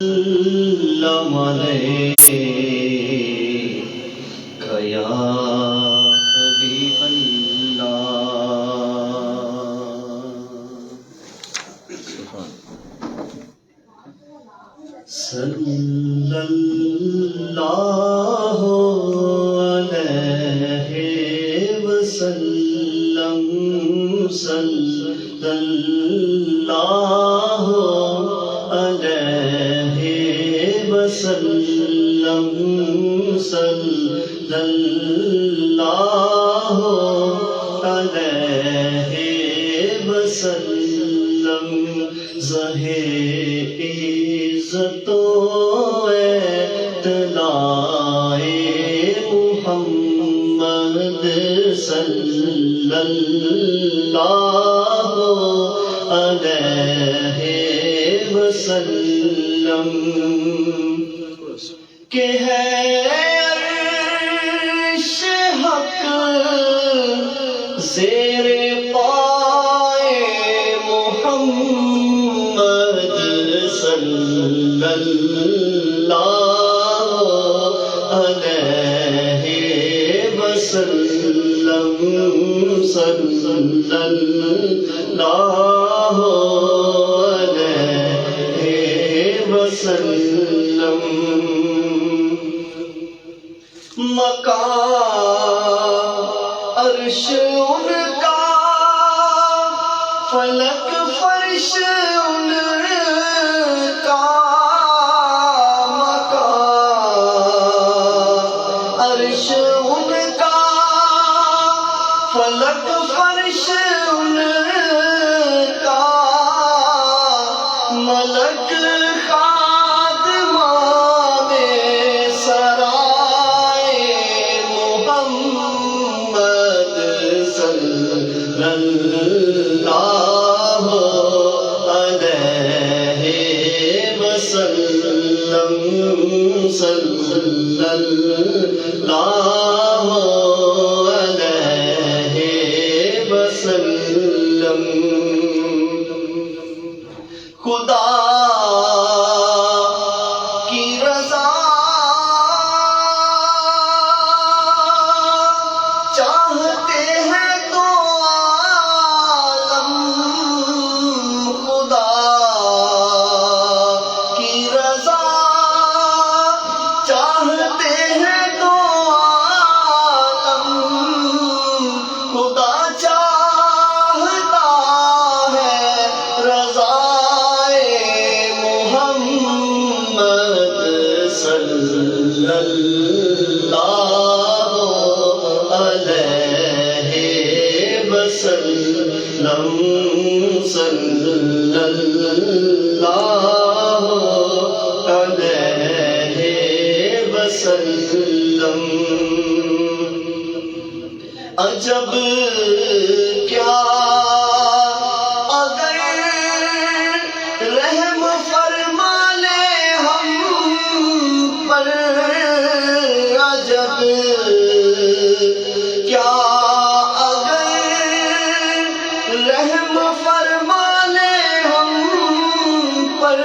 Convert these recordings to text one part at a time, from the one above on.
سلم علیک یا حبیب اللہ صلی اللہ علیہ وسلم صلی اللہ علیہ وسلم صلی اللہ علیہ وسلم ظاہر عزت و اطلاع محمد صلی اللہ علیہ وسلم کہ ہے عرش حق زیر پائے محمد صلی اللہ علیہ وسلم صلی اللہ علیہ وسلم مقام عرش ان کا فلک فرش ان کا مقام عرش ان کا فلک فرش ان کا ملک اللہ علیہ وسلم صلی اللہ علیہ وسلم خدا کی رضا چاہتے ہیں صلی اللہ علیہ وسلم صلی اللہ علیہ وسلم عجب کیا اگر رحم فرما لے ہم پر عجب کیا اگر رحم فرما لے ہم پر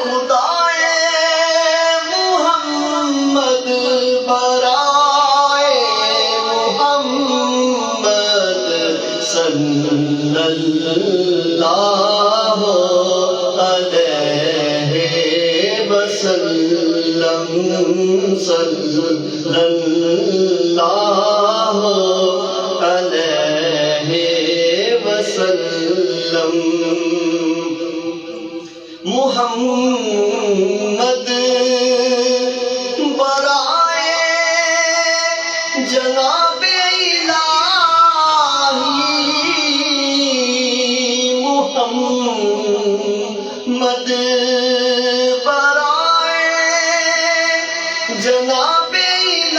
خدائے محمد برائے محمد صلی اللہ علیہ وسلم صلی اللہ علیہ وسلم محمد برائے جناب الہی محمد جناب الہی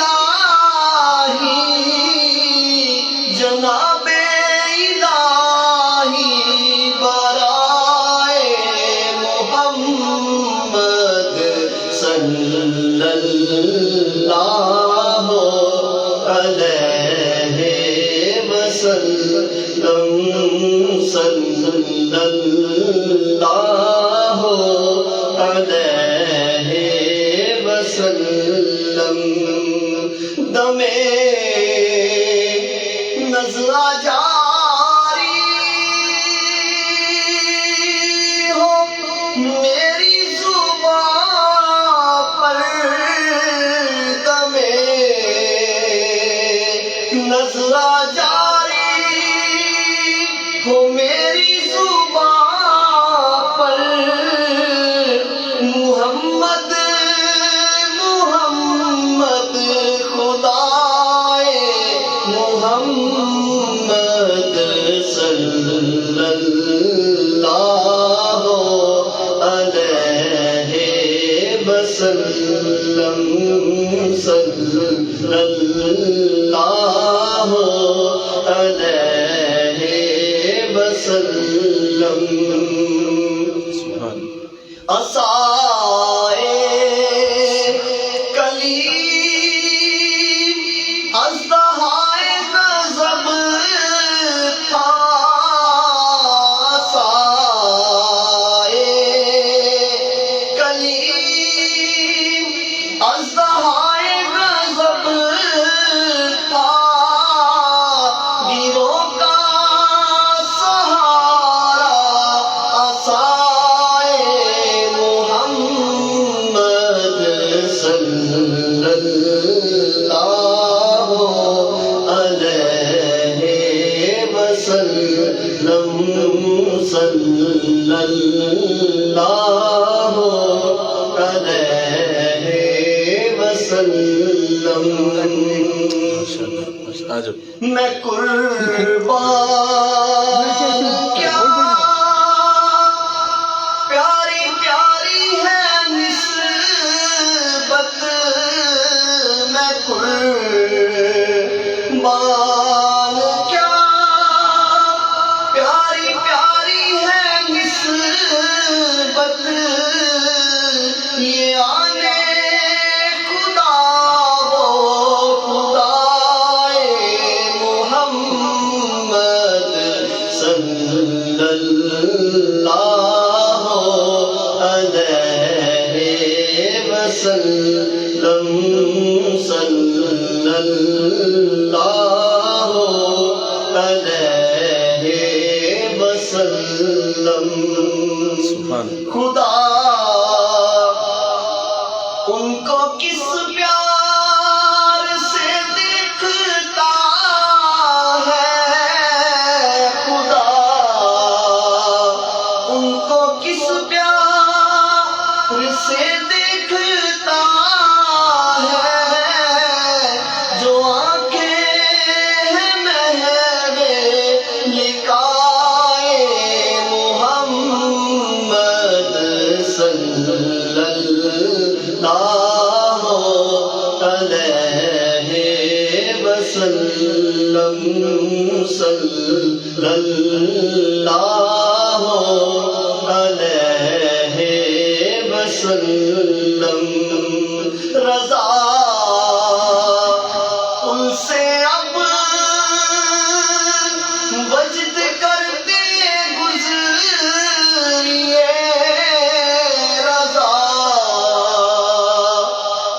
جناب الہی برائے محمد صلی اللہ علیہ وسلم. صلی اللہ علیہ وسلم دمے نزلہ جاری ہو میری زبان پر دمے نزلہ جاری ہو میری زبان پر محمد محمد خدائے محمد صلی اللہ علیہ وسلم صلی اللہ علیہ وسلم عصائے کلیم اژدہائے غضب تھا عصائے کلیم اژدہائے غضب تھا گروہ کا سہارا عصائے محمد صلی اللہ علیہ وسلم صلی اللہ علیہ وسلم میں قربان کیا پیاری پیاری ہے نسبت میں قربان کیا پیاری پیاری ہے نسبت یہ آنے خدا وہ خدائے محمد صلی اللہ علیہ وسلم صلی اللہ علیہ وسلم خدا ان کو کس پیار سے دیکھتا ہے خدا ان کو کس پیار سے دیکھتا ہے جو آنکھیں ہیں محو لقائے محمد صلی اللہ علیہ وسلم صلی اللہ علیہ وسلم رضا ان سے اب وجد کرتے گزریے رضا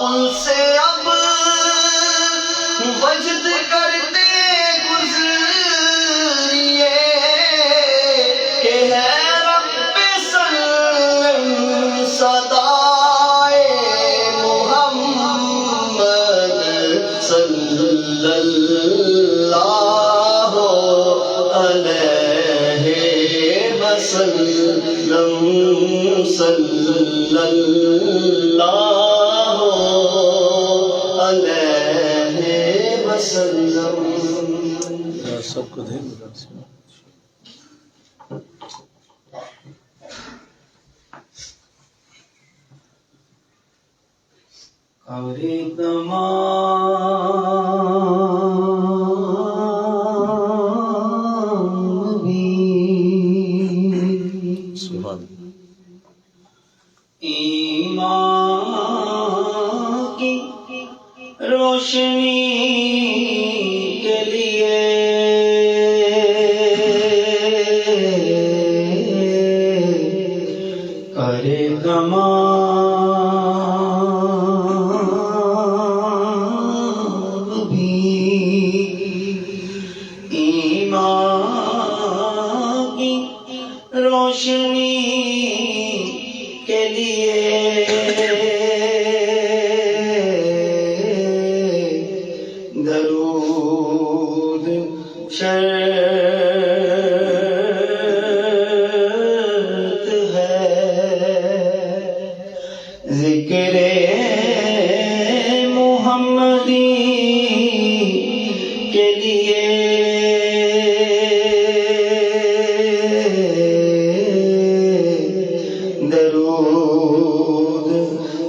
ان سے اب وجد کرتے گزریے کہ ہے رب سلم صدائے محمد صلی اللہ علیہ وسلم صلی اللہ علیہ وسلم سب کو دیں اور تمام بھی سبحان ایمان کی روشنی کے لیے ارے تمام تمام بھی ایمان کی روشنی کے لیے درود شرط ہے، ذکر محمدی کے لیے درود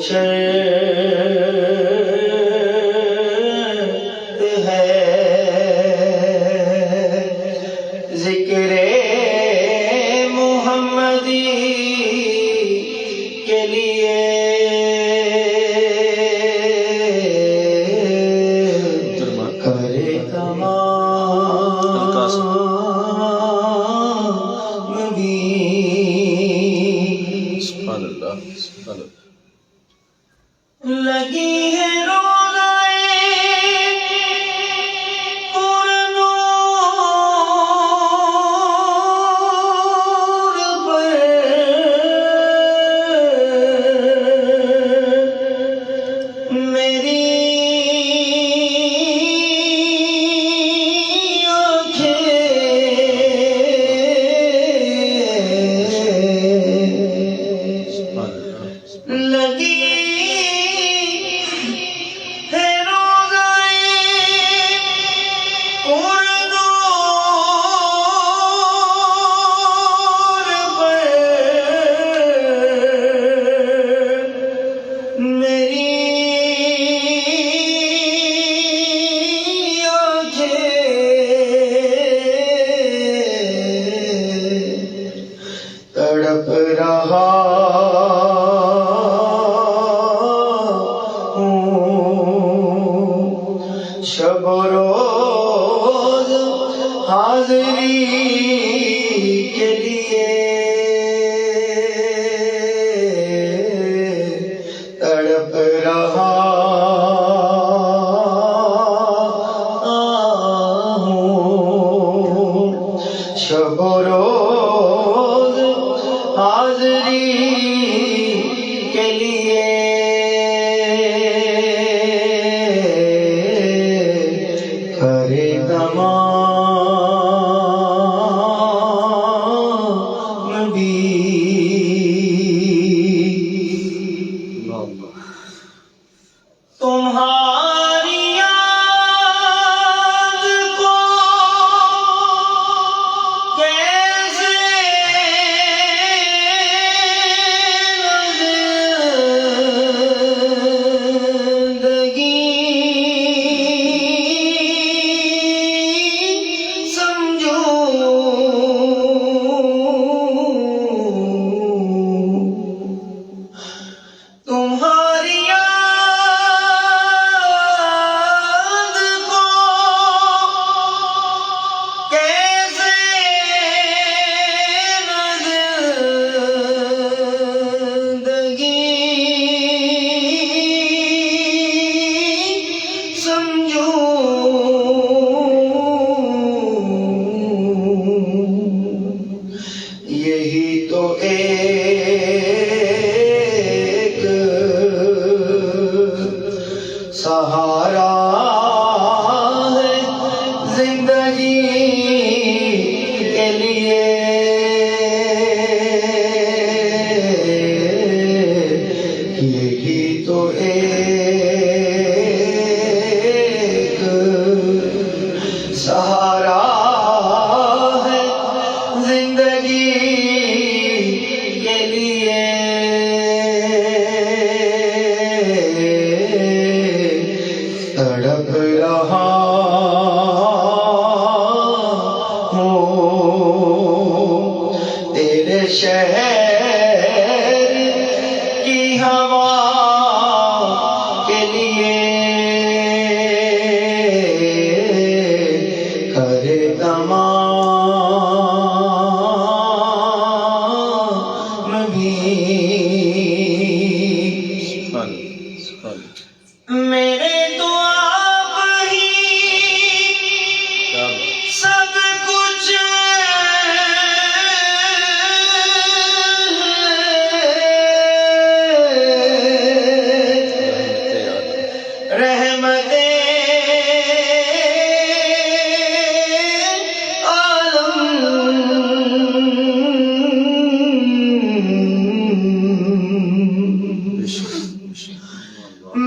شرط ہے، ذکر محمدی کے لیے کرے تمام بھی سبحان اللہ سبحان اللہ لگی ہے روزائے پرنور پر، میری سبحان اللہ لگی ہے روزائے پرنور پر، میری آنکھیں تڑپ رہا شب و روز حاضری کے لیے، تڑپ رہا ہوں شب و روز حاضری کے لیے، کرے تمام بھی اللہ تمہاری یاد کو کیسے زندگی سمجھوں، تمہاری یاد کو کیسے زندگی سمجھوں، یہی تو ایک سہارا ہے زندگی کے لیے، یہی تو ایک سہارا ہے زندگی کے لیے، تڑپ رہا ہوں تیرے شہر کی ہوا کے لیے، کرے تمام بھی میرے تو آپ ہی کیا بات سب کچھ رحمت عالم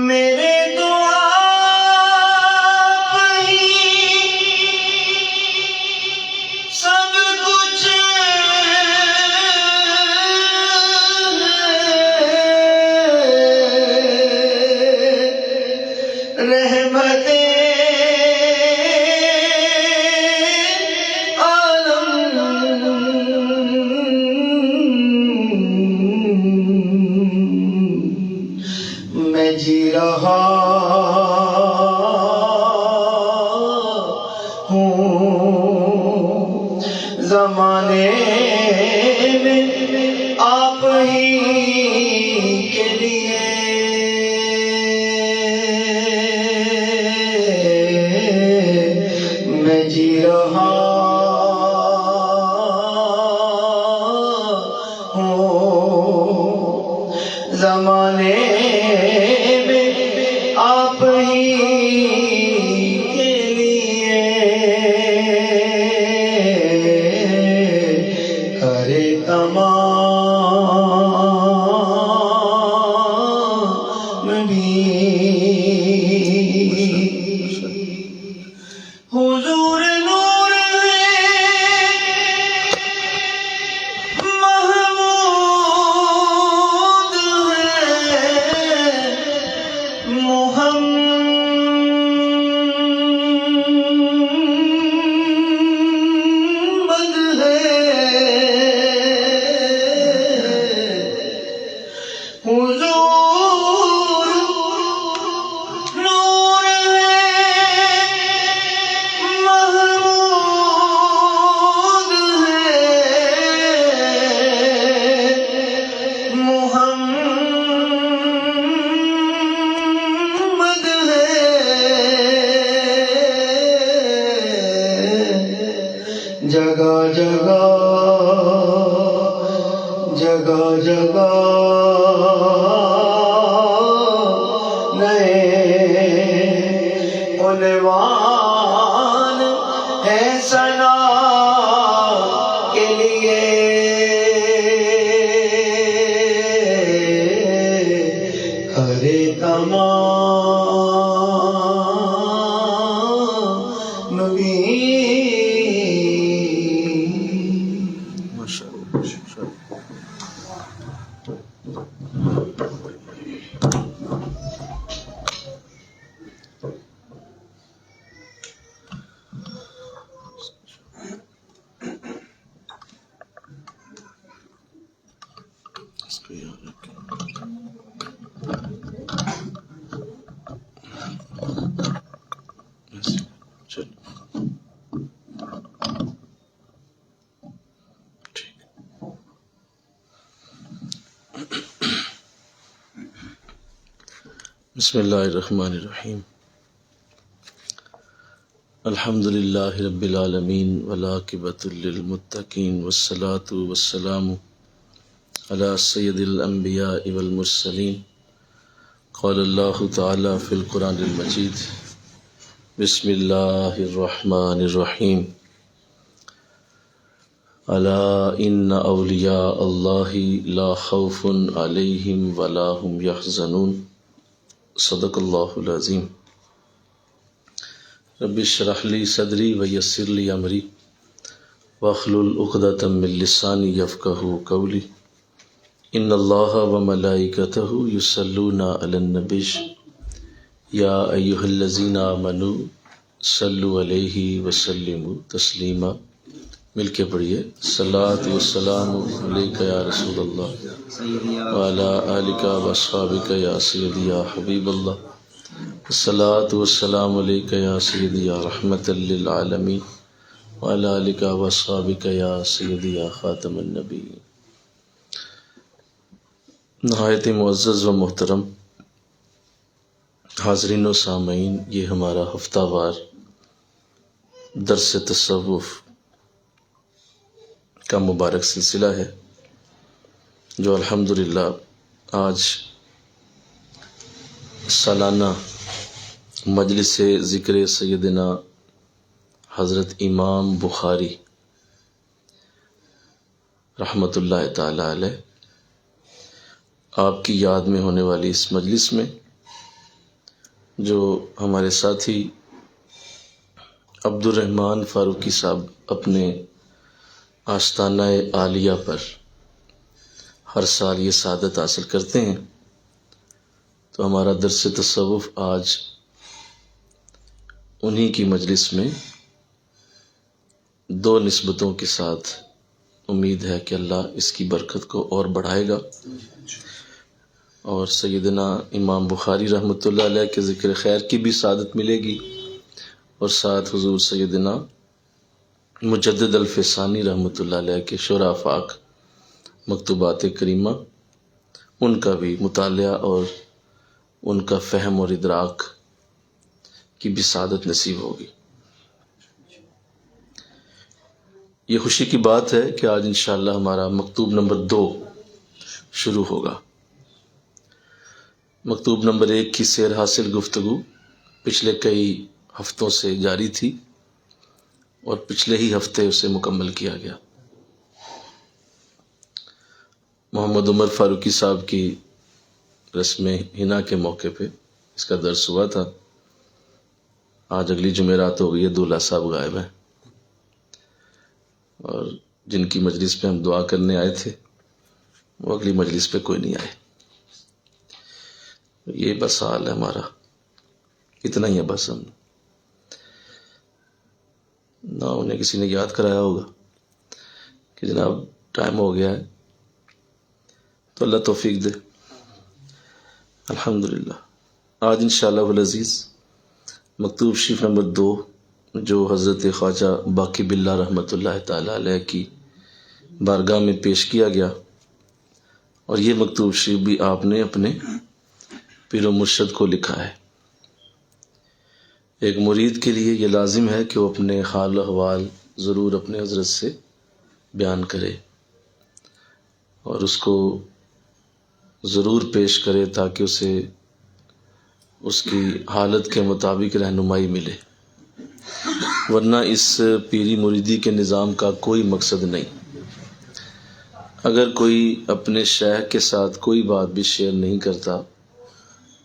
میرے تو آپ ہی سب کچھ رحمت عالم میں جی رہا ہوں زمانے میں آپ ہی کے لیے میں جی رہا ہوں زمانے میں آپ ہی کے لیے کرے تمام بھی حضور نور ہے محمود ہے محمد ہے حضور نور ہے محمود ہے محمد ہے جگہ جگہ جگہ جگہ نئے عنوان ہے ثنا کے لیے کرے تمام بھی ماشاء اللہ اس کو یاد رکھیں چلو ٹھیک بسم اللہ الرحمن الرحیم الحمد للہ رب العالمین والعاقبۃ للمتقین والصلاة والسلام علی سید الانبیاء والمرسلین قال اللہ تعالی فی القرآن المجید بسم اللہ الرحمن الرحیم الا ان اولیاء اللہ لا خوف علیہم ولا هم یحزنون صدق اللہ العظیم رب اشرح لی صدری ویسر لی امری واحلل عقدۃ من لسانی یفقہوا قولی ان اللہ وملائکتہ یصلون علی النبی یا ایہا الذین آمنوا صلوا علیہ وسلموا تسلیما مل کے پڑھیے صلاۃ والسلام علیک یا رسول اللہ وعلی آلک واصحابک یا سیدی یا حبیب اللہ الصلاۃ والسلام علیک یا سیدی یا رحمۃ للعالمین وعلی آلک واصحابک یا سیدی یا خاتم النبیین۔ نہایت معزز و محترم حاضرین و سامعین، یہ ہمارا ہفتہ وار درس تصوف کا مبارک سلسلہ ہے جو الحمدللہ آج سالانہ مجلس ذکر سیدنا حضرت امام بخاری رحمۃ اللہ تعالی علیہ آپ کی یاد میں ہونے والی اس مجلس میں جو ہمارے ساتھی عبد الرحمن فاروقی صاحب اپنے آستانہ عالیہ پر ہر سال یہ سعادت حاصل کرتے ہیں، تو ہمارا درس تصوف آج انہی کی مجلس میں دو نسبتوں کے ساتھ امید ہے کہ اللہ اس کی برکت کو اور بڑھائے گا، اور سیدنا امام بخاری رحمۃ اللہ علیہ کے ذکر خیر کی بھی سعادت ملے گی، اور ساتھ حضور سیدنا مجدد الفسانی رحمۃ اللہ علیہ کے شرح افاق مکتوبات کریمہ ان کا بھی مطالعہ اور ان کا فہم اور ادراک کی بھی سعادت نصیب ہوگی۔ یہ خوشی کی بات ہے کہ آج انشاءاللہ ہمارا مکتوب نمبر 2 شروع ہوگا۔ مکتوب نمبر 1 کی سیر حاصل گفتگو پچھلے کئی ہفتوں سے جاری تھی اور پچھلے ہی ہفتے اسے مکمل کیا گیا۔ محمد عمر فاروقی صاحب کی رسم حنا کے موقع پہ اس کا درس ہوا تھا۔ آج اگلی جمعرات ہو گئی ہے، دولہا صاحب غائب ہیں، اور جن کی مجلس پہ ہم دعا کرنے آئے تھے وہ اگلی مجلس پہ کوئی نہیں آئے۔ یہ بس حال ہے ہمارا، اتنا ہی ہے بس۔ ہم نہ انہیں کسی نے یاد کرایا ہوگا کہ جناب ٹائم ہو گیا ہے، تو اللہ توفیق دے۔ الحمدللہ آج انشاءاللہ العزیز مکتوب شریف نمبر 2 جو حضرت خواجہ باقی باللہ رحمۃ اللہ تعالی علیہ کی بارگاہ میں پیش کیا گیا، اور یہ مکتوب شریف بھی آپ نے اپنے پیر و مرشد کو لکھا ہے۔ ایک مرید کے لیے یہ لازم ہے کہ وہ اپنے حال و احوال ضرور اپنے حضرت سے بیان کرے اور اس کو ضرور پیش کرے تاکہ اسے اس کی حالت کے مطابق رہنمائی ملے، ورنہ اس پیری مریدی کے نظام کا کوئی مقصد نہیں۔ اگر کوئی اپنے شیخ کے ساتھ کوئی بات بھی شیئر نہیں کرتا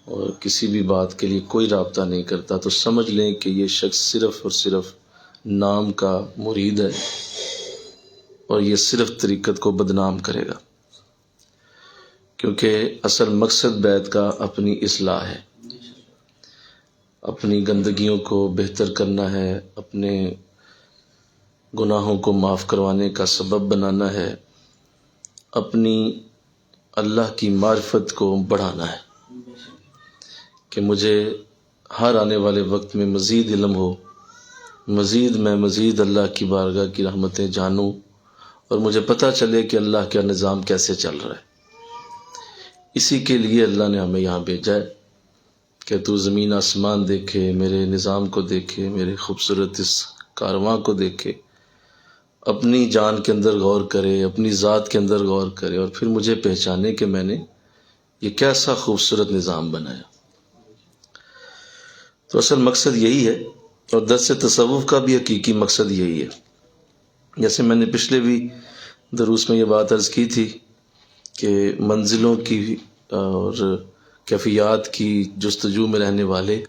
اور کسی بھی بات کے لیے کوئی رابطہ نہیں کرتا تو سمجھ لیں کہ یہ شخص صرف اور صرف نام کا مرید ہے، اور یہ صرف طریقت کو بدنام کرے گا، کیونکہ اصل مقصد بیت کا اپنی اصلاح ہے، اپنی گندگیوں کو بہتر کرنا ہے، اپنے گناہوں کو معاف کروانے کا سبب بنانا ہے، اپنی اللہ کی معرفت کو بڑھانا ہے کہ مجھے ہر آنے والے وقت میں مزید علم ہو، میں مزید اللہ کی بارگاہ کی رحمتیں جانوں، اور مجھے پتہ چلے کہ اللہ کا نظام کیسے چل رہا ہے۔ اسی کے لیے اللہ نے ہمیں یہاں بھیجا ہے کہ تو زمین آسمان دیکھے، میرے نظام کو دیکھے، میرے خوبصورت اس کارواں کو دیکھے، اپنی جان کے اندر غور کرے، اپنی ذات کے اندر غور کرے، اور پھر مجھے پہچانے کہ میں نے یہ کیسا خوبصورت نظام بنایا۔ تو اصل مقصد یہی ہے، اور درس تصوف کا بھی حقیقی مقصد یہی ہے۔ جیسے میں نے پچھلے بھی دروس میں یہ بات عرض کی تھی کہ منزلوں کی اور کیفیات کی جستجو میں رہنے والے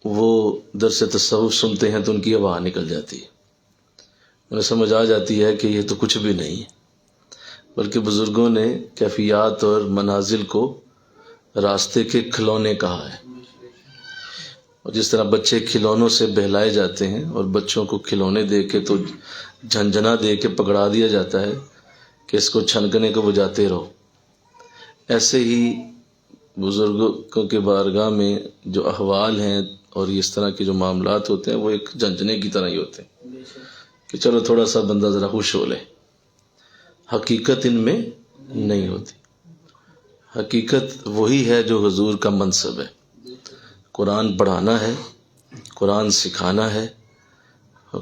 وہ درس تصوف سنتے ہیں تو ان کی ہوا نکل جاتی ہے، انہیں سمجھ آ جاتی ہے کہ یہ تو کچھ بھی نہیں ہے، بلکہ بزرگوں نے کیفیات اور منازل کو راستے کے کھلونے کہا ہے۔ اور جس طرح بچے کھلونوں سے بہلائے جاتے ہیں اور بچوں کو کھلونے دے کے تو جھنجھنا دے کے پکڑا دیا جاتا ہے کہ اس کو چھنکنے کو بجاتے رہو، ایسے ہی بزرگوں کے بارگاہ میں جو احوال ہیں اور اس طرح کے جو معاملات ہوتے ہیں وہ ایک جھنجھنے کی طرح ہی ہوتے ہیں کہ چلو تھوڑا سا بندہ ذرا خوش ہو لے، حقیقت ان میں نہیں ہوتی۔ حقیقت وہی ہے جو حضور کا منصب ہے، قرآن پڑھانا ہے، قرآن سکھانا ہے،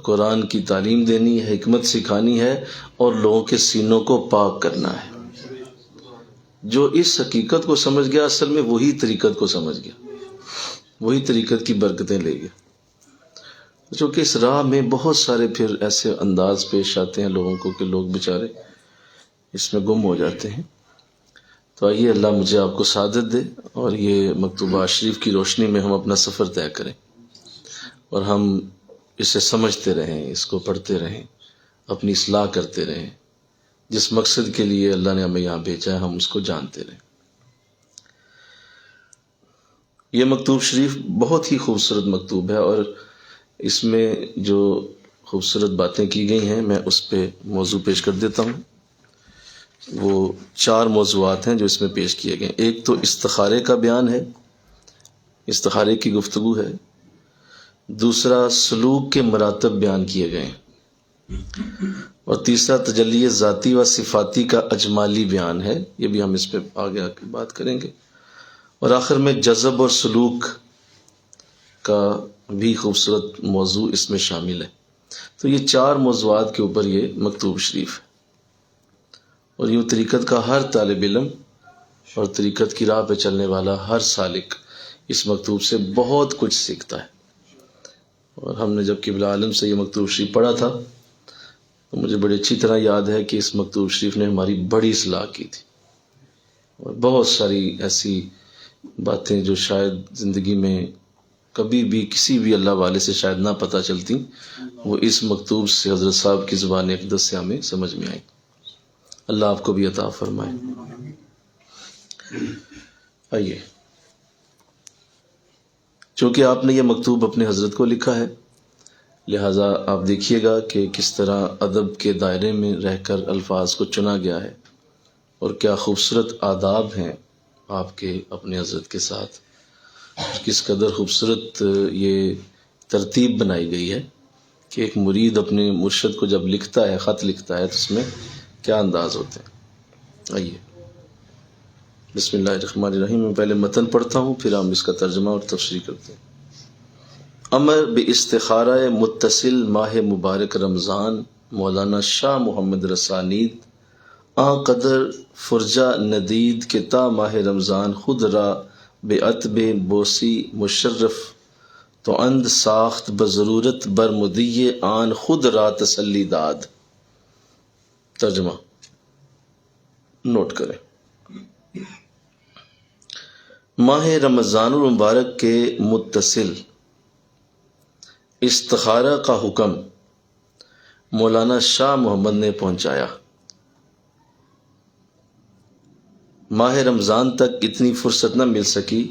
قرآن کی تعلیم دینی ہے، حکمت سکھانی ہے، اور لوگوں کے سینوں کو پاک کرنا ہے۔ جو اس حقیقت کو سمجھ گیا اصل میں وہی طریقت کو سمجھ گیا، وہی طریقت کی برکتیں لے گیا۔ چونکہ اس راہ میں بہت سارے پھر ایسے انداز پیش آتے ہیں لوگوں کو کہ لوگ بیچارے اس میں گم ہو جاتے ہیں۔ تو آئیے اللہ مجھے آپ کو سعادت دے اور یہ مکتوبہ شریف کی روشنی میں ہم اپنا سفر طے کریں اور ہم اسے سمجھتے رہیں، اس کو پڑھتے رہیں، اپنی اصلاح کرتے رہیں، جس مقصد کے لیے اللہ نے ہمیں یہاں بھیجا ہے ہم اس کو جانتے رہیں۔ یہ مکتوب شریف بہت ہی خوبصورت مکتوب ہے، اور اس میں جو خوبصورت باتیں کی گئی ہیں میں اس پہ موضوع پیش کر دیتا ہوں۔ وہ 4 موضوعات ہیں جو اس میں پیش کیے گئے۔ ایک تو استخارے کا بیان ہے، استخارے کی گفتگو ہے۔ دوسرا سلوک کے مراتب بیان کیے گئے ہیں، اور تیسرا تجلی ذاتی و صفاتی کا اجمالی بیان ہے، یہ بھی ہم اس پہ آگے بات کریں گے۔ اور آخر میں جذب اور سلوک کا بھی خوبصورت موضوع اس میں شامل ہے۔ تو یہ 4 موضوعات کے اوپر یہ مکتوب شریف ہے، اور یوں طریقت کا ہر طالب علم اور طریقت کی راہ پہ چلنے والا ہر سالک اس مکتوب سے بہت کچھ سیکھتا ہے۔ اور ہم نے جب قبلہ عالم سے یہ مکتوب شریف پڑھا تھا تو مجھے بڑی اچھی طرح یاد ہے کہ اس مکتوب شریف نے ہماری بڑی اصلاح کی تھی، اور بہت ساری ایسی باتیں جو شاید زندگی میں کبھی بھی کسی بھی اللہ والے سے شاید نہ پتہ چلتی، وہ اس مکتوب سے حضرت صاحب کی زبان اقدس سے ہمیں سمجھ میں آئی۔ اللہ آپ کو بھی عطا فرمائے۔ آئیے، چونکہ آپ نے یہ مکتوب اپنے حضرت کو لکھا ہے، لہٰذا آپ دیکھیے گا کہ کس طرح ادب کے دائرے میں رہ کر الفاظ کو چنا گیا ہے، اور کیا خوبصورت آداب ہیں آپ کے اپنے حضرت کے ساتھ، کس قدر خوبصورت یہ ترتیب بنائی گئی ہے کہ ایک مرید اپنے مرشد کو جب لکھتا ہے، خط لکھتا ہے، تو اس میں کیا انداز ہوتے ہیں۔ آئیے بسم اللہ الرحمن الرحیم، میں پہلے متن پڑھتا ہوں، پھر ہم اس کا ترجمہ اور تفسیر کرتے ہیں۔ امر باستخارہ متصل ماہ مبارک رمضان مولانا شاہ محمد رسانید آ قدر فرجہ ندید کے تا ماہ رمضان خود را بے عتب بوسی مشرف تو اند ساخت بضرورت برمدی آن خود را تسلی داد۔ ترجمہ نوٹ کریں۔ ماہ رمضان المبارک کے متصل استخارہ کا حکم مولانا شاہ محمد نے پہنچایا۔ ماہ رمضان تک اتنی فرصت نہ مل سکی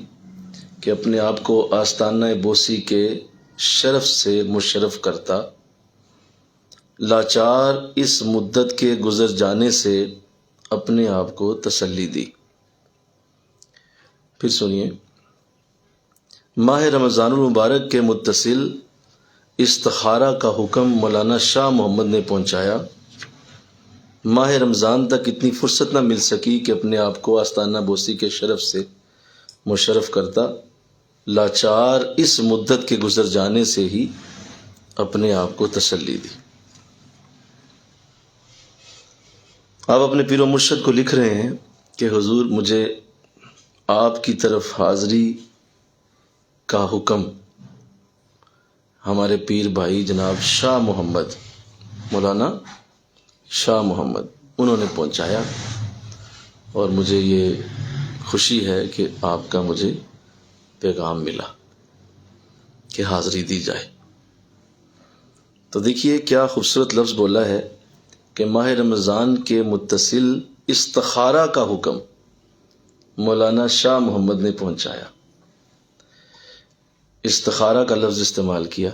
کہ اپنے آپ کو آستانہ بوسی کے شرف سے مشرف کرتا، لاچار اس مدت کے گزر جانے سے اپنے آپ کو تسلی دی۔ پھر سنیے، ماہ رمضان المبارک کے متصل استخارہ کا حکم مولانا شاہ محمد نے پہنچایا۔ ماہ رمضان تک اتنی فرصت نہ مل سکی کہ اپنے آپ کو آستانہ بوسی کے شرف سے مشرف کرتا، لاچار اس مدت کے گزر جانے سے ہی اپنے آپ کو تسلی دی۔ آپ اپنے پیر و مرشد کو لکھ رہے ہیں کہ حضور مجھے آپ کی طرف حاضری کا حکم ہمارے پیر بھائی جناب شاہ محمد، مولانا شاہ محمد، انہوں نے پہنچایا، اور مجھے یہ خوشی ہے کہ آپ کا مجھے پیغام ملا کہ حاضری دی جائے۔ تو دیکھیے کیا خوبصورت لفظ بولا ہے کہ ماہ رمضان کے متصل استخارہ کا حکم مولانا شاہ محمد نے پہنچایا۔ استخارہ کا لفظ استعمال کیا،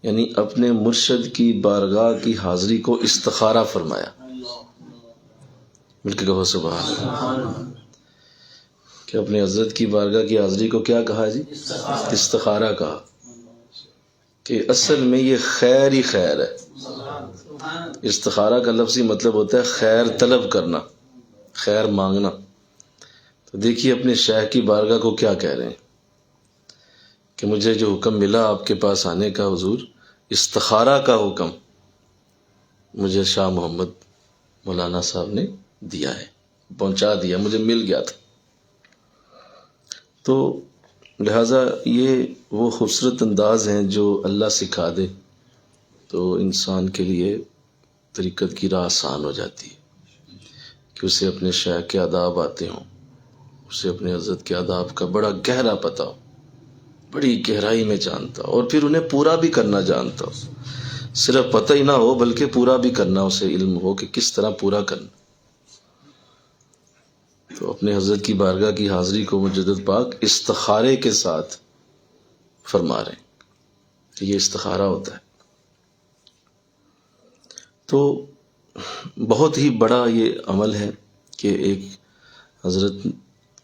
یعنی اپنے مرشد کی بارگاہ کی حاضری کو استخارہ فرمایا۔ مل کے کہو سبحان اللہ، کہ اپنے حضرت کی بارگاہ کی حاضری کو کیا کہا جی؟ استخارہ کہا، کہ اصل میں یہ خیر ہی خیر ہے۔ استخارہ کا لفظی مطلب ہوتا ہے خیر طلب کرنا، خیر مانگنا۔ تو دیکھیے اپنے شیخ کی بارگاہ کو کیا کہہ رہے ہیں کہ مجھے جو حکم ملا آپ کے پاس آنے کا حضور، استخارہ کا حکم مجھے شاہ محمد مولانا صاحب نے دیا ہے، پہنچا دیا، مجھے مل گیا تھا۔ تو لہٰذا یہ وہ خوبصورت انداز ہیں جو اللہ سکھا دے تو انسان کے لیے طریقت کی راہ آسان ہو جاتی ہے، کہ اسے اپنے شیخ کے آداب آتے ہوں، اسے اپنے حضرت کے آداب کا بڑا گہرا پتہ ہو، بڑی گہرائی میں جانتا ہو، اور پھر انہیں پورا بھی کرنا جانتا ہو، صرف پتہ ہی نہ ہو بلکہ پورا بھی کرنا اسے علم ہو کہ کس طرح پورا کرنا۔ تو اپنے حضرت کی بارگاہ کی حاضری کو مجدد پاک استخارے کے ساتھ فرما رہے ہیں کہ یہ استخارہ ہوتا ہے۔ تو بہت ہی بڑا یہ عمل ہے کہ ایک حضرت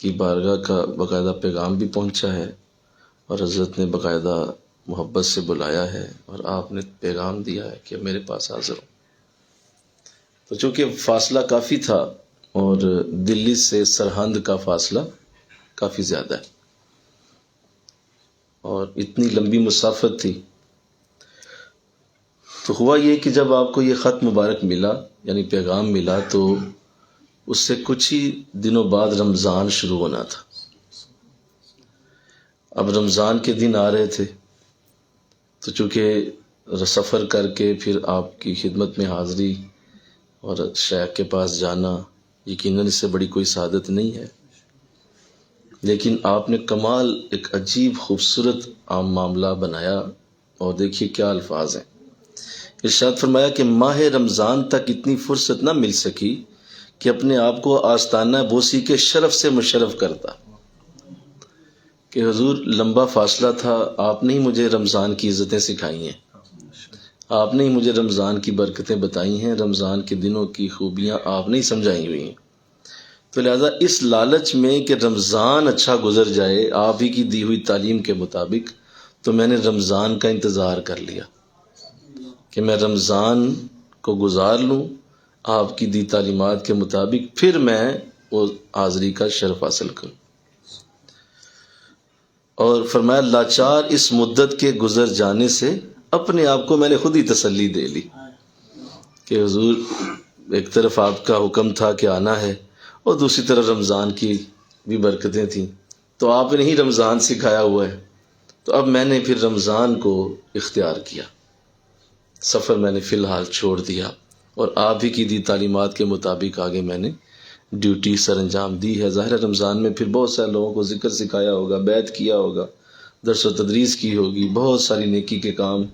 کی بارگاہ کا باقاعدہ پیغام بھی پہنچا ہے، اور حضرت نے باقاعدہ محبت سے بلایا ہے، اور آپ نے پیغام دیا ہے کہ میرے پاس حاضر ہو۔ تو چونکہ فاصلہ کافی تھا، اور دلی سے سرہند کا فاصلہ کافی زیادہ ہے، اور اتنی لمبی مسافت تھی، تو ہوا یہ کہ جب آپ کو یہ خط مبارک ملا، یعنی پیغام ملا، تو اس سے کچھ ہی دنوں بعد رمضان شروع ہونا تھا۔ اب رمضان کے دن آ رہے تھے، تو چونکہ سفر کر کے پھر آپ کی خدمت میں حاضری اور شیخ کے پاس جانا یقیناً اس سے بڑی کوئی سعادت نہیں ہے، لیکن آپ نے کمال ایک عجیب خوبصورت عام معاملہ بنایا، اور دیکھیے کیا الفاظ ہیں۔ ارشاد فرمایا کہ ماہ رمضان تک اتنی فرصت نہ مل سکی کہ اپنے آپ کو آستانہ بوسی کے شرف سے مشرف کرتا، کہ حضور لمبا فاصلہ تھا، آپ نے ہی مجھے رمضان کی عزتیں سکھائی ہیں، آپ نے ہی مجھے رمضان کی برکتیں بتائی ہیں، رمضان کے دنوں کی خوبیاں آپ نے ہی سمجھائی ہوئی ہیں۔ تو لہذا اس لالچ میں کہ رمضان اچھا گزر جائے آپ ہی کی دی ہوئی تعلیم کے مطابق، تو میں نے رمضان کا انتظار کر لیا کہ میں رمضان کو گزار لوں آپ کی دی تعلیمات کے مطابق، پھر میں وہ حاضری کا شرف حاصل کروں۔ اور فرمایا لاچار اس مدت کے گزر جانے سے اپنے آپ کو میں نے خود ہی تسلی دے لی کہ حضور ایک طرف آپ کا حکم تھا کہ آنا ہے، اور دوسری طرف رمضان کی بھی برکتیں تھیں، تو آپ نے ہی رمضان سکھایا ہوا ہے، تو اب میں نے پھر رمضان کو اختیار کیا، سفر میں نے فی الحال چھوڑ دیا، اور آپ ہی کی دی تعلیمات کے مطابق آگے میں نے ڈیوٹی سر انجام دی ہے۔ ظاہر رمضان میں پھر بہت سارے لوگوں کو ذکر سکھایا ہوگا، بیعت کیا ہوگا، درس و تدریس کی ہوگی، بہت ساری نیکی کے کام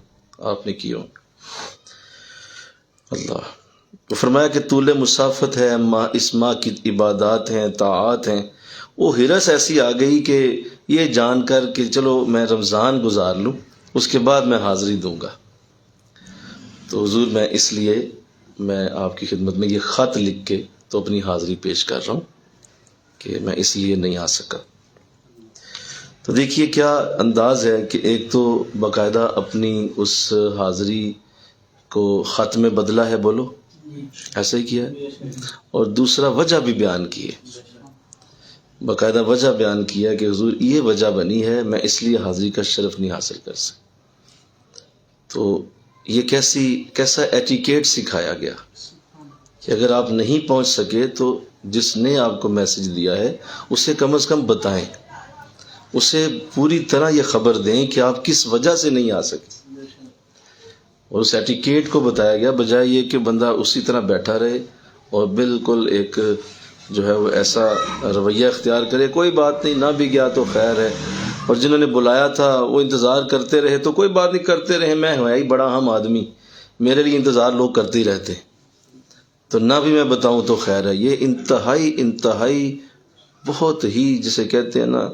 آپ نے کیے ہوں۔ اللہ فرمایا کہ طول مسافت ہے، اس ماہ کی عبادات ہیں، طاعات ہیں، وہ ہرس ایسی آ گئی کہ یہ جان کر کہ چلو میں رمضان گزار لوں، اس کے بعد میں حاضری دوں گا۔ تو حضور میں اس لیے میں آپ کی خدمت میں یہ خط لکھ کے تو اپنی حاضری پیش کر رہا ہوں کہ میں اس لیے نہیں آ سکا۔ تو دیکھیے کیا انداز ہے کہ ایک تو باقاعدہ اپنی اس حاضری کو خط میں بدلا ہے، بولو ایسا ہی کیا ہے، اور دوسرا وجہ بھی بیان کی ہے، باقاعدہ وجہ بیان کیا کہ حضور یہ وجہ بنی ہے، میں اس لیے حاضری کا شرف نہیں حاصل کر سکتا۔ تو یہ کیسا ایٹیکیٹ سکھایا گیا کہ اگر آپ نہیں پہنچ سکے تو جس نے آپ کو میسج دیا ہے اسے کم از کم بتائیں، اسے پوری طرح یہ خبر دیں کہ آپ کس وجہ سے نہیں آ سکے، اور اس ایٹیکیٹ کو بتایا گیا، بجائے یہ کہ بندہ اسی طرح بیٹھا رہے اور بالکل ایک جو ہے وہ ایسا رویہ اختیار کرے، کوئی بات نہیں، نہ بھی گیا تو خیر ہے، اور جنہوں نے بلایا تھا وہ انتظار کرتے رہے تو کوئی بات نہیں، کرتے رہے، میں ہوں ہی بڑا ہم آدمی، میرے لیے انتظار لوگ کرتے ہی رہتے، تو نہ بھی میں بتاؤں تو خیر ہے۔ یہ انتہائی بہت ہی جسے کہتے ہیں نا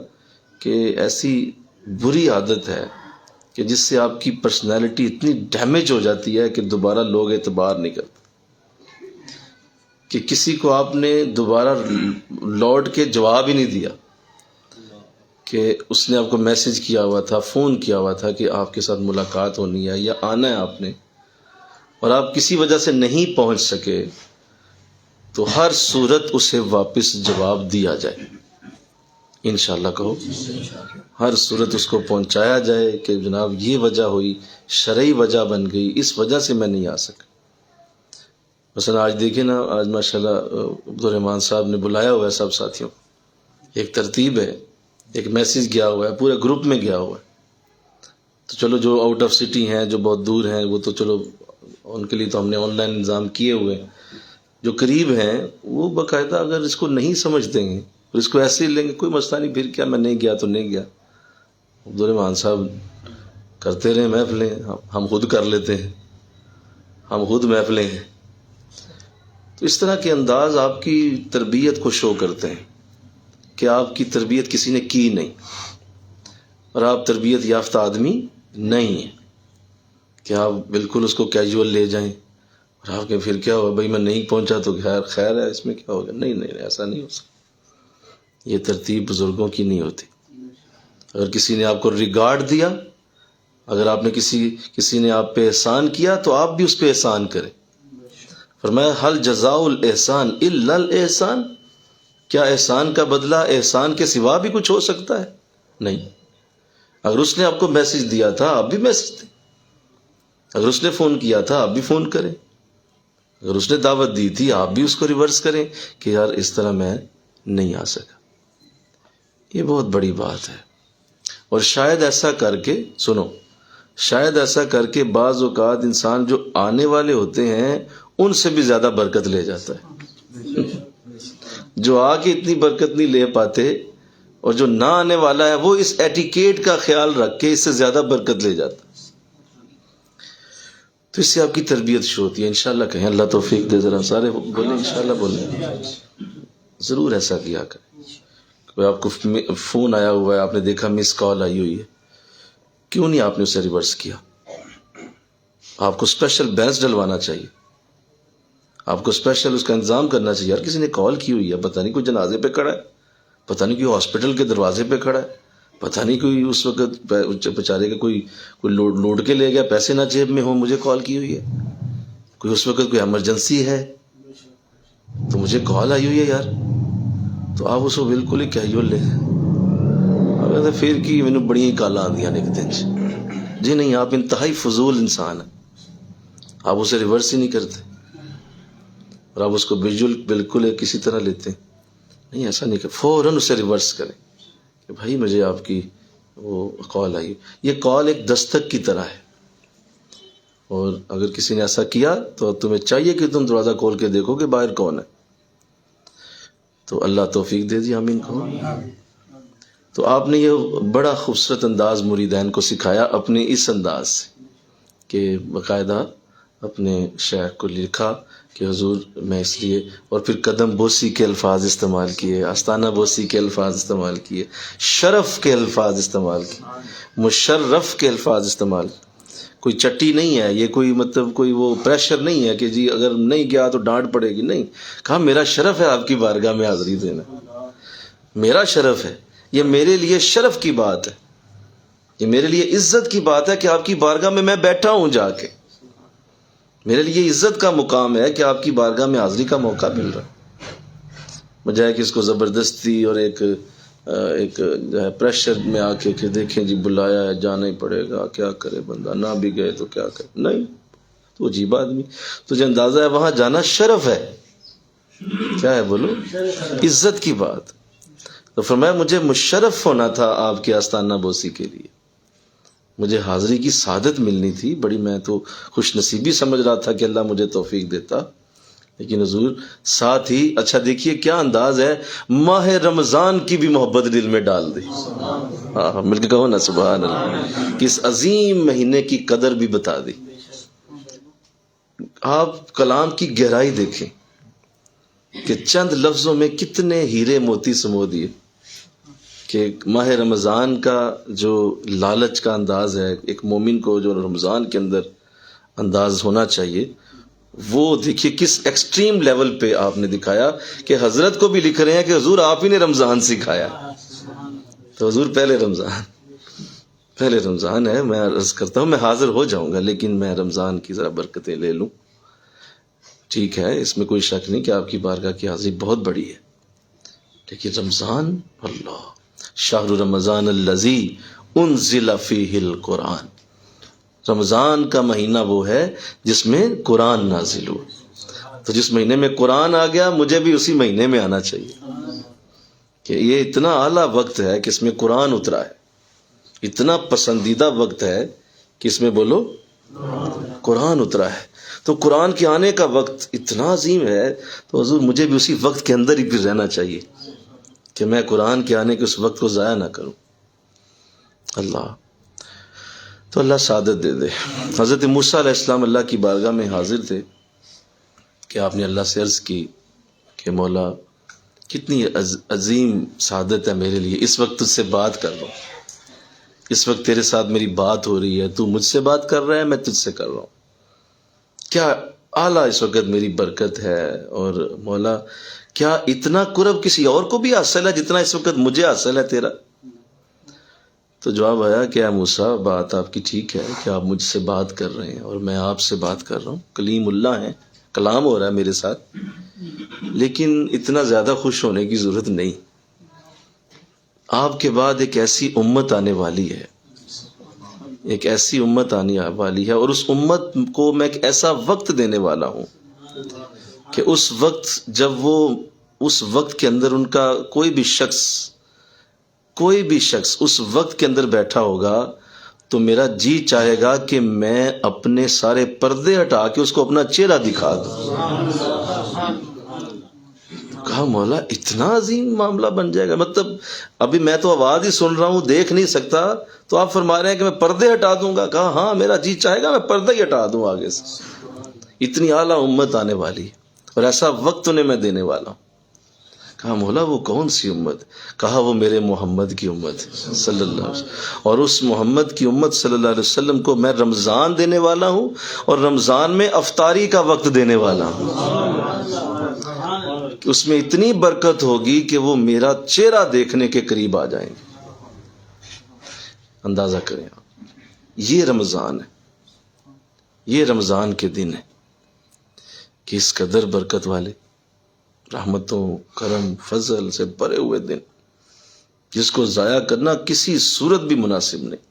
کہ ایسی بری عادت ہے کہ جس سے آپ کی پرسنالٹی اتنی ڈیمیج ہو جاتی ہے کہ دوبارہ لوگ اعتبار نہیں کرتے، کہ کسی کو آپ نے دوبارہ لوٹ کے جواب ہی نہیں دیا، کہ اس نے آپ کو میسج کیا ہوا تھا، فون کیا ہوا تھا کہ آپ کے ساتھ ملاقات ہونی ہے یا آنا ہے آپ نے، اور آپ کسی وجہ سے نہیں پہنچ سکے، تو ہر صورت اسے واپس جواب دیا جائے، انشاءاللہ کہو، ہر صورت اس کو پہنچایا جائے کہ جناب یہ وجہ ہوئی، شرعی وجہ بن گئی، اس وجہ سے میں نہیں آ سکا۔ مثلا آج دیکھیں نا، آج ماشاءاللہ عبدالرحمان صاحب نے بلایا ہوا ہے سب ساتھیوں کو، ایک ترتیب ہے، ایک میسیج گیا ہوا ہے، پورے گروپ میں گیا ہوا ہے۔ تو چلو جو آؤٹ آف سٹی ہیں، جو بہت دور ہیں، وہ تو چلو ان کے لیے تو ہم نے آن لائن انتظام کیے ہوئے ہیں۔ جو قریب ہیں وہ باقاعدہ اگر اس کو نہیں سمجھتے ہیں اور اس کو ایسے ہی لیں گے، کوئی مسئلہ نہیں، پھر کیا، میں نہیں گیا تو نہیں گیا۔ عبدالرحمان صاحب کرتے رہے محفلیں، ہم خود کر لیتے ہیں، ہم خود محفلیں ہیں۔ تو اس طرح کے انداز آپ کی تربیت کو شو کرتے ہیں کہ آپ کی تربیت کسی نے کی نہیں، اور آپ تربیت یافتہ آدمی نہیں ہیں کہ آپ بالکل اس کو کیجول لے جائیں اور آپ کے پھر کیا ہوا بھائی میں نہیں پہنچا تو خیر ہے، اس میں کیا ہوگا۔ نہیں، ایسا نہیں ہو سکتا، یہ ترتیب بزرگوں کی نہیں ہوتی۔ اگر کسی نے آپ کو ریگارڈ دیا، اگر آپ نے کسی نے آپ پہ احسان کیا تو آپ بھی اس پہ احسان کریں۔ فرمایا حل جزاء الاحسان الا الاحسان، کیا احسان کا بدلہ احسان کے سوا بھی کچھ ہو سکتا ہے؟ نہیں۔ اگر اس نے آپ کو میسج دیا تھا آپ بھی میسج دیں، اگر اس نے فون کیا تھا آپ بھی فون کریں، اگر اس نے دعوت دی تھی آپ بھی اس کو ریورس کریں کہ یار اس طرح میں نہیں آ سکا۔ یہ بہت بڑی بات ہے، اور شاید ایسا کر کے سنو، شاید ایسا کر کے بعض اوقات انسان جو آنے والے ہوتے ہیں ان سے بھی زیادہ برکت لے جاتا ہے۔ جو آ کے اتنی برکت نہیں لے پاتے، اور جو نہ آنے والا ہے وہ اس ایٹیکیٹ کا خیال رکھ کے اس سے زیادہ برکت لے جاتا ہے۔ تو اس سے آپ کی تربیت شروع ہوتی ہے۔ انشاءاللہ کہیں، اللہ توفیق دے، ذرا سارے بولیں انشاءاللہ بولیں، ضرور ایسا کیا کریں۔ کوئی آپ کو فون آیا ہوا ہے، آپ نے دیکھا مس کال آئی ہوئی ہے، کیوں نہیں آپ نے اسے ریورس کیا؟ آپ کو اسپیشل بیلنس ڈلوانا چاہیے، آپ کو اسپیشل اس کا انتظام کرنا چاہیے۔ یار کسی نے کال کی ہوئی ہے، پتہ نہیں کوئی جنازے پہ کھڑا ہے، پتہ نہیں کوئی ہاسپٹل کے دروازے پہ کھڑا ہے، پتہ نہیں کوئی اس وقت بیچارے کا کوئی لوٹ کے لے گیا، پیسے نہ جیب میں ہوں، مجھے کال کی ہوئی ہے، کوئی اس وقت کوئی ایمرجنسی ہے تو مجھے کال آئی ہوئی ہے یار، تو آپ اس کو بالکل ہی کیجول لے جائیں۔ پھر کی مینوں بڑی کالاں آندیاں نے ایک دن جی نہیں، آپ انتہائی فضول انسان ہیں، آپ اسے ریورس ہی نہیں کرتے، اور آپ اس کو بالکل کسی طرح لیتے ہیں۔ نہیں، ایسا نہیں کہ فوراً اسے ریورس کریں کہ بھائی مجھے آپ کی وہ کال آئی۔ یہ کال ایک دستک کی طرح ہے، اور اگر کسی نے ایسا کیا تو تمہیں چاہیے کہ تم دروازہ کھول کے دیکھو کہ باہر کون ہے۔ تو اللہ توفیق دے دی، آمین کہو۔ تو آپ نے یہ بڑا خوبصورت انداز مریدین کو سکھایا اپنے اس انداز سے کہ باقاعدہ اپنے شیخ کو لکھا کہ حضور میں اس لیے، اور پھر قدم بوسی کے الفاظ استعمال کیے، آستانہ بوسی کے الفاظ استعمال کیے، شرف کے الفاظ استعمال کیے، مشرف کے الفاظ استعمال کیے۔ کوئی چٹی نہیں ہے یہ، کوئی مطلب کوئی وہ پریشر نہیں ہے کہ جی اگر نہیں گیا تو ڈانٹ پڑے گی، نہیں، کہا میرا شرف ہے آپ کی بارگاہ میں حاضری دینا، میرا شرف ہے، یہ میرے لیے شرف کی بات ہے، یہ میرے لیے عزت کی بات ہے کہ آپ کی بارگاہ میں بیٹھا ہوں جا کے، میرے لیے عزت کا مقام ہے کہ آپ کی بارگاہ میں حاضری کا موقع مل رہا ہے، بجائے کہ اس کو زبردستی اور ایک جو ہے پریشر میں آ کے کہ دیکھیں جی بلایا ہے جانا ہی پڑے گا، کیا کرے بندہ، نہ بھی گئے تو کیا کرے۔ نہیں، تو عجیب آدمی، تجھے اندازہ ہے وہاں جانا شرف ہے، کیا ہے بولو، عزت کی بات۔ تو فرمایا مجھے مشرف ہونا تھا آپ کے آستانہ بوسی کے لیے، مجھے حاضری کی سعادت ملنی تھی، بڑی میں تو خوش نصیبی سمجھ رہا تھا کہ اللہ مجھے توفیق دیتا، لیکن حضور ساتھ ہی اچھا دیکھیے کیا انداز ہے، ماہ رمضان کی بھی محبت دل میں ڈال دی۔ ہاں مل کے کہو نا سبحان اللہ، کہ اس عظیم مہینے کی قدر بھی بتا دی۔ آپ کلام کی گہرائی دیکھیں کہ چند لفظوں میں کتنے ہیرے موتی سمو دیے، کہ ماہ رمضان کا جو لالچ کا انداز ہے، ایک مومن کو جو رمضان کے اندر انداز ہونا چاہیے، وہ دیکھیے کس ایکسٹریم لیول پہ آپ نے دکھایا کہ حضرت کو بھی لکھ رہے ہیں کہ حضور آپ ہی نے رمضان سکھایا۔ تو حضور پہلے رمضان ہے، میں عرض کرتا ہوں میں حاضر ہو جاؤں گا، لیکن میں رمضان کی ذرا برکتیں لے لوں۔ ٹھیک ہے، اس میں کوئی شک نہیں کہ آپ کی بارگاہ کی حاضری بہت بڑی ہے، لیکن رمضان اللہ شہر رمضان الذی انزل فیہ القرآن، رمضان کا مہینہ وہ ہے جس میں قرآن نازل ہوا. تو جس مہینے میں قرآن آ گیا مجھے بھی اسی مہینے میں آنا چاہیے کہ یہ اتنا اعلیٰ وقت ہے کہ اس میں قرآن اترا ہے، اتنا پسندیدہ وقت ہے کہ اس میں بولو قرآن اترا ہے. تو قرآن کے آنے کا وقت اتنا عظیم ہے، تو حضور مجھے بھی اسی وقت کے اندر ہی پھر رہنا چاہیے کہ میں قرآن کے آنے کے اس وقت کو ضائع نہ کروں. اللہ تو اللہ سعادت دے دے. حضرت موسیٰ علیہ السلام اللہ کی بارگاہ میں حاضر تھے کہ آپ نے اللہ سے عرض کی کہ مولا کتنی عظیم سعادت ہے میرے لیے، اس وقت تجھ سے بات کر رہا ہوں، اس وقت تیرے ساتھ میری بات ہو رہی ہے، تو مجھ سے بات کر رہا ہے، میں تجھ سے کر رہا ہوں. کیا اعلیٰ اس وقت میری برکت ہے. اور مولا کیا اتنا قرب کسی اور کو بھی حاصل ہے جتنا اس وقت مجھے حاصل ہے تیرا؟ تو جواب آیا کہ اے موسیٰ بات آپ کی ٹھیک ہے کہ آپ مجھ سے بات کر رہے ہیں اور میں آپ سے بات کر رہا ہوں، کلیم اللہ ہیں، کلام ہو رہا ہے میرے ساتھ، لیکن اتنا زیادہ خوش ہونے کی ضرورت نہیں. آپ کے بعد ایک ایسی امت آنے والی ہے، ایک ایسی امت آنے والی ہے، اور اس امت کو میں ایک ایسا وقت دینے والا ہوں کہ اس وقت جب وہ اس وقت کے اندر ان کا کوئی بھی شخص اس وقت کے اندر بیٹھا ہوگا تو میرا جی چاہے گا کہ میں اپنے سارے پردے ہٹا کے اس کو اپنا چہرہ دکھا دوں. کہا مولا اتنا عظیم معاملہ بن جائے گا؟ مطلب ابھی میں تو آواز ہی سن رہا ہوں، دیکھ نہیں سکتا، تو آپ فرما رہے ہیں کہ میں پردے ہٹا دوں گا؟ کہا ہاں میرا جی چاہے گا میں پردے ہی ہٹا دوں آگے سے. اتنی اعلیٰ امت آنے والی اور ایسا وقت انہیں میں دینے والا ہوں. کہا مولا وہ کون سی امت؟ کہا وہ میرے محمد کی امت صلی اللہ علیہ وسلم، اور اس محمد کی امت صلی اللہ علیہ وسلم کو میں رمضان دینے والا ہوں، اور رمضان میں افطاری کا وقت دینے والا ہوں. اس میں اتنی برکت ہوگی کہ وہ میرا چہرہ دیکھنے کے قریب آ جائیں گے. اندازہ کریں آپ، یہ رمضان ہے، یہ رمضان کے دن ہے کہ اس قدر برکت والے، رحمتوں، کرم، فضل سے بھرے ہوئے دن، جس کو ضائع کرنا کسی صورت بھی مناسب نہیں،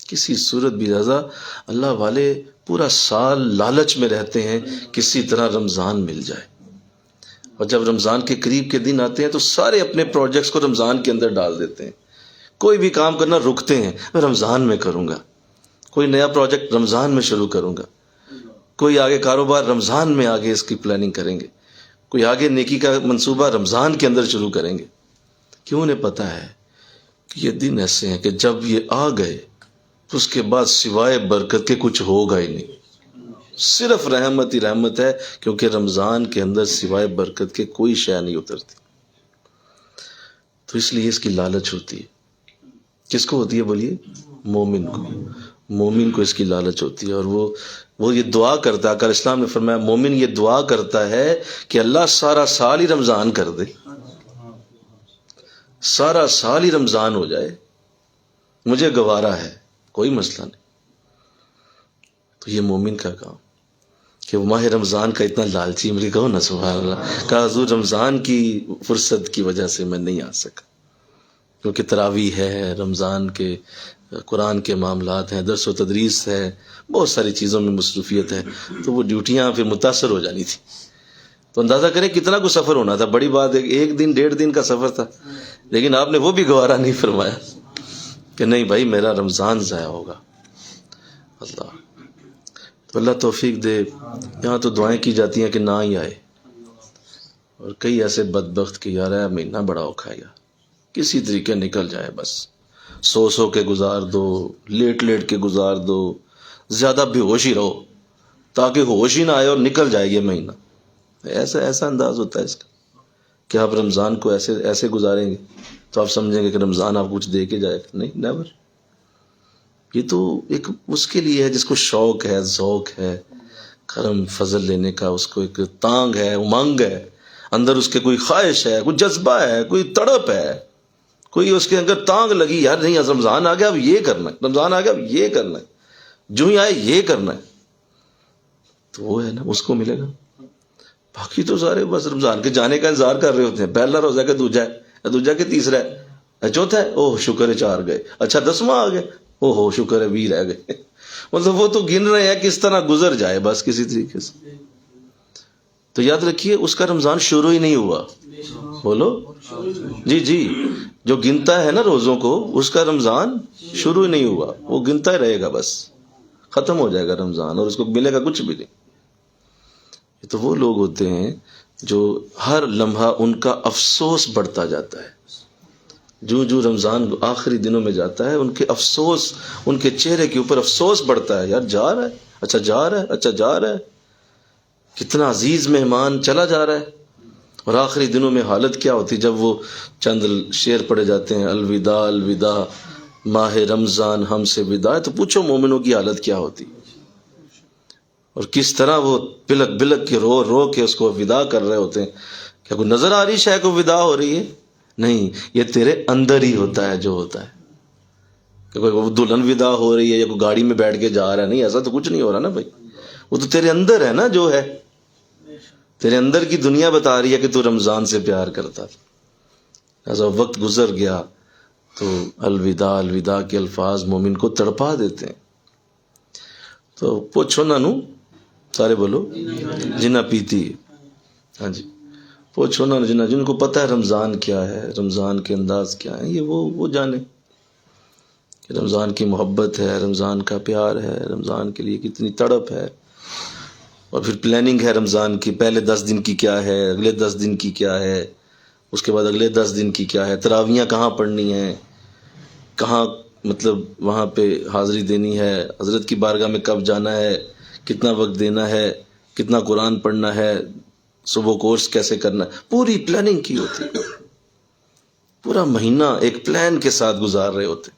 کسی صورت بھی. رضا اللہ والے پورا سال لالچ میں رہتے ہیں کسی طرح رمضان مل جائے، اور جب رمضان کے قریب کے دن آتے ہیں تو سارے اپنے پروجیکٹس کو رمضان کے اندر ڈال دیتے ہیں. کوئی بھی کام کرنا رکتے ہیں، میں رمضان میں کروں گا، کوئی نیا پروجیکٹ رمضان میں شروع کروں گا، کوئی آگے کاروبار رمضان میں آگے اس کی پلاننگ کریں گے، کوئی آگے نیکی کا منصوبہ رمضان کے اندر شروع کریں گے. کیوں؟ انہیں پتہ ہے کہ یہ دن ایسے ہیں کہ جب یہ آ گئے تو اس کے بعد سوائے برکت کے کچھ ہوگا ہی نہیں، صرف رحمت ہی رحمت ہے، کیونکہ رمضان کے اندر سوائے برکت کے کوئی شے نہیں اترتی. تو اس لیے اس کی لالچ ہوتی ہے. کس کو ہوتی ہے بولیے؟ مومن کو. مومن کو اس کی لالچ ہوتی ہے، اور وہ یہ دعا کرتا ہے. کہ اسلام نے فرمایا مومن یہ دعا کرتا ہے کہ اللہ سارا سال ہی رمضان کر دے، سارا سال ہی رمضان ہو جائے، مجھے گوارا ہے، کوئی مسئلہ نہیں. تو یہ مومن کا کام کہ وہ ماہ رمضان کا اتنا لالچی. مجھے کہو نا سبحان اللہ. کہا حضور رمضان کی فرصت کی وجہ سے میں نہیں آ سکا، کیونکہ تراویح ہے، رمضان کے قرآن کے معاملات ہیں، درس و تدریس ہے، بہت ساری چیزوں میں مصروفیت ہے، تو وہ ڈیوٹیاں پھر متاثر ہو جانی تھی. تو اندازہ کریں کتنا کو سفر ہونا تھا. بڑی بات ہے، 1 دن 1.5 دن کا سفر تھا، لیکن آپ نے وہ بھی گوارا نہیں فرمایا کہ نہیں بھائی میرا رمضان ضائع ہوگا. اللہ تو اللہ توفیق دے. یہاں تو دعائیں کی جاتی ہیں کہ نہ ہی آئے، اور کئی ایسے بدبخت کہ یار ہے مہینہ بڑا اوکھا ہے، کسی طریقے نکل جائے، بس سو کے گزار دو، لیٹ کے گزار دو، زیادہ بے ہوش ہی رہو تاکہ ہوش ہی نہ آئے اور نکل جائے یہ مہینہ. ایسا انداز ہوتا ہے اس کا کہ آپ رمضان کو ایسے گزاریں گے تو آپ سمجھیں گے کہ رمضان آپ کچھ دے کے جائے گا. نہیں، نیور. یہ تو ایک اس کے لیے ہے جس کو شوق ہے، ذوق ہے کرم فضل لینے کا، اس کو ایک تانگ ہے، امنگ ہے، اندر اس کے کوئی خواہش ہے، کوئی جذبہ ہے، کوئی تڑپ ہے، کوئی اس کے اندر تانگ لگی، یار نہیں رمضان آ گیا اب یہ کرنا ہے، رمضان آ گیا اب یہ کرنا ہے، جو ہی آئے یہ کرنا ہے. تو وہ ہے نا، اس کو ملے گا. باقی تو سارے بس رمضان کے جانے کا انتظار کر رہے ہوتے ہیں. پہلا روزہ کہ دوجا ہے، دوجا کہ تیسرا ہے، چوتھا ہے، اوہ شکر ہے 4 گئے، اچھا 10واں آ گئے، اوہ شکر ہے 20 رہ گئے. مطلب وہ تو گن رہے ہیں کس طرح گزر جائے بس کسی طریقے سے. تو یاد رکھیے اس کا رمضان شروع ہی نہیں ہوا. بولو جی جی، جو گنتا ہے نا روزوں کو اس کا رمضان شروع ہی نہیں ہوا، وہ گنتا ہی رہے گا، بس ختم ہو جائے گا رمضان اور اس کو ملے گا کچھ بھی نہیں. یہ تو وہ لوگ ہوتے ہیں جو ہر لمحہ ان کا افسوس بڑھتا جاتا ہے. جو رمضان آخری دنوں میں جاتا ہے ان کے افسوس، ان کے چہرے کے اوپر افسوس بڑھتا ہے. یار جا رہا ہے، اچھا جا رہا ہے، اچھا جا رہا ہے، کتنا عزیز مہمان چلا جا رہا ہے. اور آخری دنوں میں حالت کیا ہوتی جب وہ چند شعر پڑے جاتے ہیں، الوداع الوداع ماہ رمضان ہم سے ودا. تو پوچھو مومنوں کی حالت کیا ہوتی اور کس طرح وہ بلک بلک کے رو رو کے اس کو ودا کر رہے ہوتے ہیں. کیا کوئی نظر آ رہی شے کو ودا ہو رہی ہے؟ نہیں، یہ تیرے اندر ہی ہوتا ہے جو ہوتا ہے. کہ کوئی دلہن ودا ہو رہی ہے یا کوئی گاڑی میں بیٹھ کے جا رہا ہے، نہیں، ایسا تو کچھ نہیں ہو رہا نا بھائی. وہ تو تیرے اندر ہے نا، جو ہے تیرے اندر کی دنیا بتا رہی ہے کہ تو رمضان سے پیار کرتا تھا. ایسا وقت گزر گیا تو الوداع الوداع کے الفاظ مومن کو تڑپا دیتے ہیں. تو پوچھو نا نو سارے بولو جنہ پیتی. ہاں جی، پوچھو نا جن کو پتہ ہے رمضان کیا ہے، رمضان کے انداز کیا ہے، یہ وہ جانے کہ رمضان کی محبت ہے، رمضان کا پیار ہے، رمضان کے لیے کتنی تڑپ ہے. اور پھر پلاننگ ہے رمضان کی، پہلے 10 دن کی کیا ہے، اگلے 10 دن کی کیا ہے، اس کے بعد اگلے 10 دن کی کیا ہے، تراویحاں کہاں پڑھنی ہیں، کہاں مطلب وہاں پہ حاضری دینی ہے، حضرت کی بارگاہ میں کب جانا ہے، کتنا وقت دینا ہے، کتنا قرآن پڑھنا ہے، صبح کورس کیسے کرنا ہے. پوری پلاننگ کی ہوتی ہے. پورا مہینہ ایک پلان کے ساتھ گزار رہے ہوتے.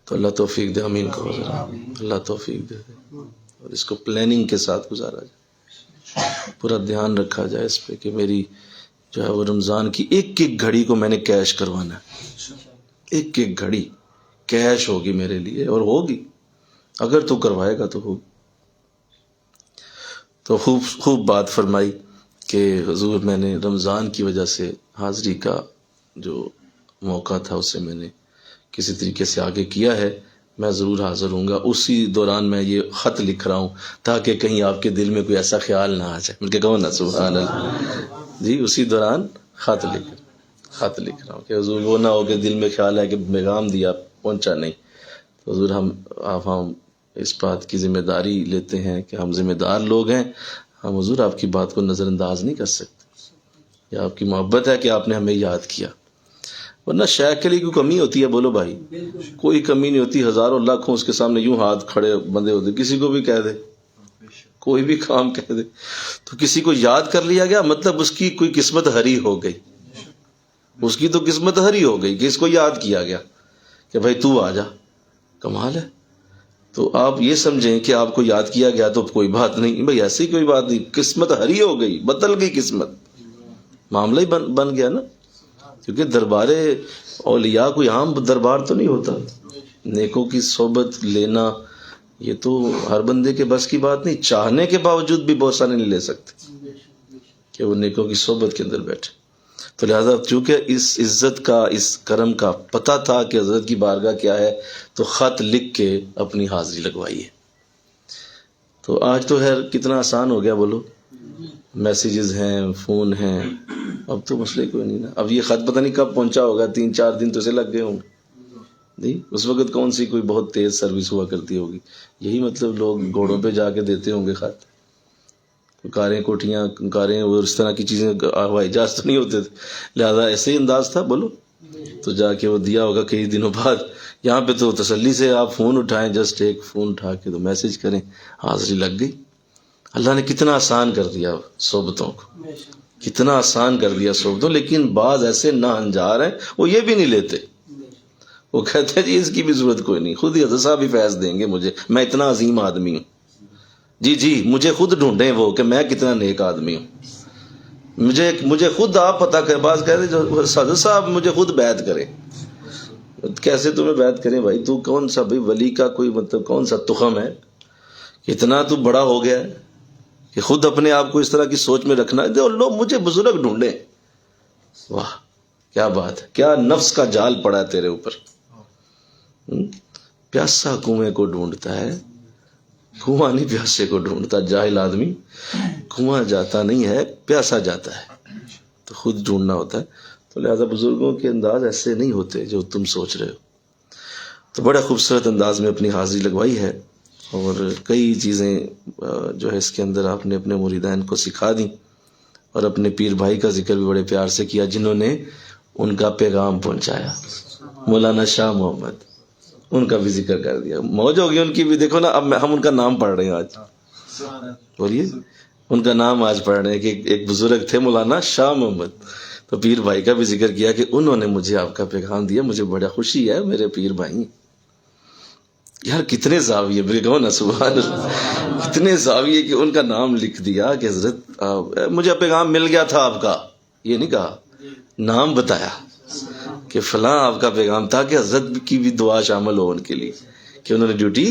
تو اللہ توفیق دے، امین کو اللہ توفیق دے اور اس کو پلاننگ کے ساتھ گزارا جائے. پورا دھیان رکھا جائے اس پہ کہ میری جو ہے وہ رمضان کی ایک ایک گھڑی کو میں نے کیش کروانا ہے. ایک ایک گھڑی کیش ہوگی میرے لیے، اور ہوگی اگر تو کروائے گا تو ہوگی. تو خوب بات فرمائی کہ حضور میں نے رمضان کی وجہ سے حاضری کا جو موقع تھا اسے میں نے کسی طریقے سے آگے کیا ہے، میں ضرور حاضر ہوں گا. اسی دوران میں یہ خط لکھ رہا ہوں تاکہ کہیں آپ کے دل میں کوئی ایسا خیال نہ آ جائے. مل کے کہو نا سبحان اللہ. جی اسی دوران خط لکھ رہا ہوں کہ حضور وہ نہ ہو کہ دل میں خیال ہے کہ پیغام دیا پہنچا نہیں. تو حضور ہم اس بات کی ذمہ داری لیتے ہیں کہ ہم ذمہ دار لوگ ہیں. ہم حضور آپ کی بات کو نظر انداز نہیں کر سکتے. یہ آپ کی محبت ہے کہ آپ نے ہمیں یاد کیا، ورنہ شیخ کے لیے کوئی کمی ہوتی ہے؟ بولو بھائی، کوئی کمی نہیں ہوتی. ہزاروں لاکھوں اس کے سامنے یوں ہاتھ کھڑے بندے ہوتے، کسی کو بھی کہہ دے، کوئی بھی کام کہہ دے. تو کسی کو یاد کر لیا گیا مطلب اس کی کوئی قسمت ہری ہو گئی. اس کی تو قسمت ہری ہو گئی کہ اس کو یاد کیا گیا کہ بھائی تو آ جا. کمال ہے. تو آپ یہ سمجھیں کہ آپ کو یاد کیا گیا تو کوئی بات نہیں بھائی، ایسی کوئی بات نہیں. قسمت ہری ہو گئی، بدل گئی قسمت، معاملہ ہی بن گیا نا. کیونکہ دربار اولیاء کوئی عام دربار تو نہیں ہوتا. نیکوں کی صحبت لینا یہ تو ہر بندے کے بس کی بات نہیں. چاہنے کے باوجود بھی بہت سارے نہیں لے سکتے کہ وہ نیکوں کی صحبت کے اندر بیٹھے. تو لہذا چونکہ اس عزت کا، اس کرم کا پتہ تھا کہ حضرت کی بارگاہ کیا ہے، تو خط لکھ کے اپنی حاضری لگوائی ہے. تو آج تو خیر کتنا آسان ہو گیا، بولو، میسیجز ہیں، فون ہیں، اب تو مسئلے کوئی نہیں نا. اب یہ خط پتہ نہیں کب پہنچا ہوگا، 3-4 دن تو اسے لگ گئے ہوں گے. نہیں اس وقت کون سی کوئی بہت تیز سروس ہوا کرتی ہوگی. یہی مطلب لوگ گھوڑوں پہ جا کے دیتے ہوں گے خط. کاریں، کوٹھیاں، کاریں اور اس طرح کی چیزیں، ہوائی جہاز تو نہیں ہوتے تھے، لہذا ایسے ہی انداز تھا. بولو تو جا کے وہ دیا ہوگا کئی دنوں بعد. یہاں پہ تو تسلی سے آپ فون اٹھائیں، جسٹ ایک فون اٹھا کے تو میسج کریں، حاضری لگ گئی. اللہ نے کتنا آسان کر دیا صحبتوں کو، کتنا آسان کر دیا صحبتوں. لیکن بعض ایسے نا انجار ہیں وہ یہ بھی نہیں لیتے. وہ کہتے ہیں جی اس کی بھی ضرورت کوئی نہیں، خود ہی حضرت صاحب ہی فیض دیں گے مجھے، میں اتنا عظیم آدمی ہوں. جی مجھے خود ڈھونڈیں وہ کہ میں کتنا نیک آدمی ہوں. مجھے خود آپ پتہ کریں. بعض کہتے ہیں حضرت صاحب مجھے خود بیعت کریں. کیسے تمہیں بیعت کریں بھائی؟ تو کون سا بھائی ولی کا کوئی مطلب کون سا تخم ہے؟ اتنا تو بڑا ہو گیا ہے کہ خود اپنے آپ کو اس طرح کی سوچ میں رکھنا ہے. لوگ مجھے بزرگ ڈھونڈیں. واہ، کیا بات ہے، کیا نفس کا جال پڑا ہے تیرے اوپر. پیاسا کنویں کو ڈھونڈتا ہے، کنواں نہیں پیاسے کو ڈھونڈتا. جاہل آدمی کنواں جاتا نہیں ہے، پیاسا جاتا ہے، تو خود ڈھونڈنا ہوتا ہے. تو لہذا بزرگوں کے انداز ایسے نہیں ہوتے جو تم سوچ رہے ہو. تو بڑا خوبصورت انداز میں اپنی حاضری لگوائی ہے، اور کئی چیزیں جو ہے اس کے اندر آپ نے اپنے مریدین کو سکھا دیں، اور اپنے پیر بھائی کا ذکر بھی بڑے پیار سے کیا جنہوں نے ان کا پیغام پہنچایا. مولانا شاہ محمد، ان کا بھی ذکر کر دیا. موج ہوگی ان کی بھی. دیکھو نا، اب ہم ان کا نام پڑھ رہے ہیں آج. بولیے، ان کا نام آج پڑھ رہے ہیں کہ ایک بزرگ تھے مولانا شاہ محمد. تو پیر بھائی کا بھی ذکر کیا کہ انہوں نے مجھے آپ کا پیغام دیا. مجھے بڑا خوشی ہے میرے پیر بھائی. یار کتنے زاویے، میرے کہو نا سبحان اللہ، کتنے زاویے کہ ان کا نام لکھ دیا کہ حضرت مجھے پیغام مل گیا تھا آپ کا. یہ نہیں کہا، نام بتایا کہ فلاں آپ کا پیغام تھا، کہ حضرت کی بھی دعا شامل ہو ان کے لیے کہ انہوں نے ڈیوٹی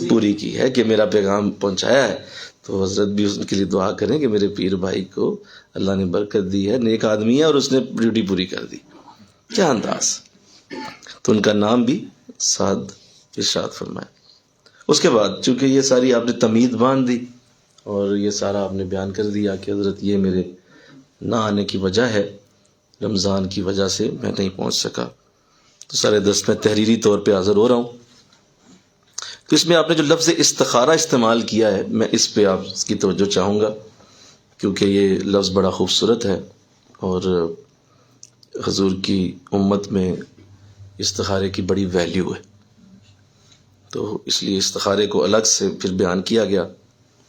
پوری کی ہے، کہ میرا پیغام پہنچایا ہے. تو حضرت بھی ان کے لیے دعا کریں کہ میرے پیر بھائی کو اللہ نے برکت دی ہے، نیک آدمی ہے اور اس نے ڈیوٹی پوری کر دی. کیا انداز. تو ان کا نام بھی ساتھ ارشاد فرمایا. اس کے بعد چونکہ یہ ساری آپ نے تمید باندھ دی اور یہ سارا آپ نے بیان کر دیا کہ حضرت یہ میرے نہ آنے کی وجہ ہے، رمضان کی وجہ سے میں نہیں پہنچ سکا، تو سارے دست میں تحریری طور پہ حاضر ہو رہا ہوں. تو اس میں آپ نے جو لفظ استخارہ استعمال کیا ہے، میں اس پہ آپ کی توجہ چاہوں گا، کیونکہ یہ لفظ بڑا خوبصورت ہے اور حضور کی امت میں استخارے کی بڑی ویلیو ہے. تو اس لیے استخارے کو الگ سے پھر بیان کیا گیا،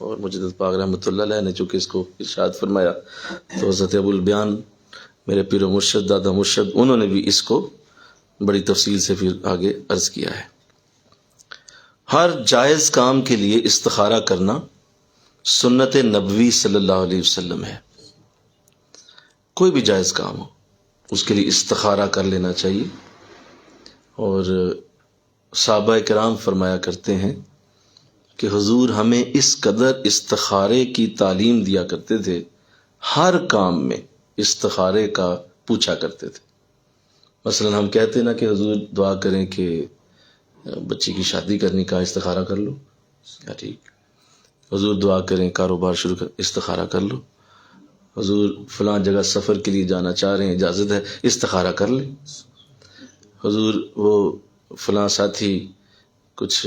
اور مجدد پاک رحمۃ اللہ علیہ نے چونکہ اس کو ارشاد فرمایا، تو حضرت ابو البیان میرے پیر و مرشد دادا مرشد، انہوں نے بھی اس کو بڑی تفصیل سے پھر آگے عرض کیا ہے. ہر جائز کام کے لیے استخارہ کرنا سنت نبوی صلی اللہ علیہ وسلم ہے. کوئی بھی جائز کام ہو اس کے لیے استخارہ کر لینا چاہیے. اور صحابہ کرام فرمایا کرتے ہیں کہ حضور ہمیں اس قدر استخارے کی تعلیم دیا کرتے تھے، ہر کام میں استخارے کا پوچھا کرتے تھے. مثلا ہم کہتے ہیں نا کہ حضور دعا کریں کہ بچی کی شادی کرنی کا استخارہ کر لو، کیا ٹھیک. حضور دعا کریں کاروبار شروع کر، استخارہ کر لو. حضور فلاں جگہ سفر کے لیے جانا چاہ رہے ہیں، اجازت ہے، استخارہ کر لیں. حضور وہ فلاں ساتھی کچھ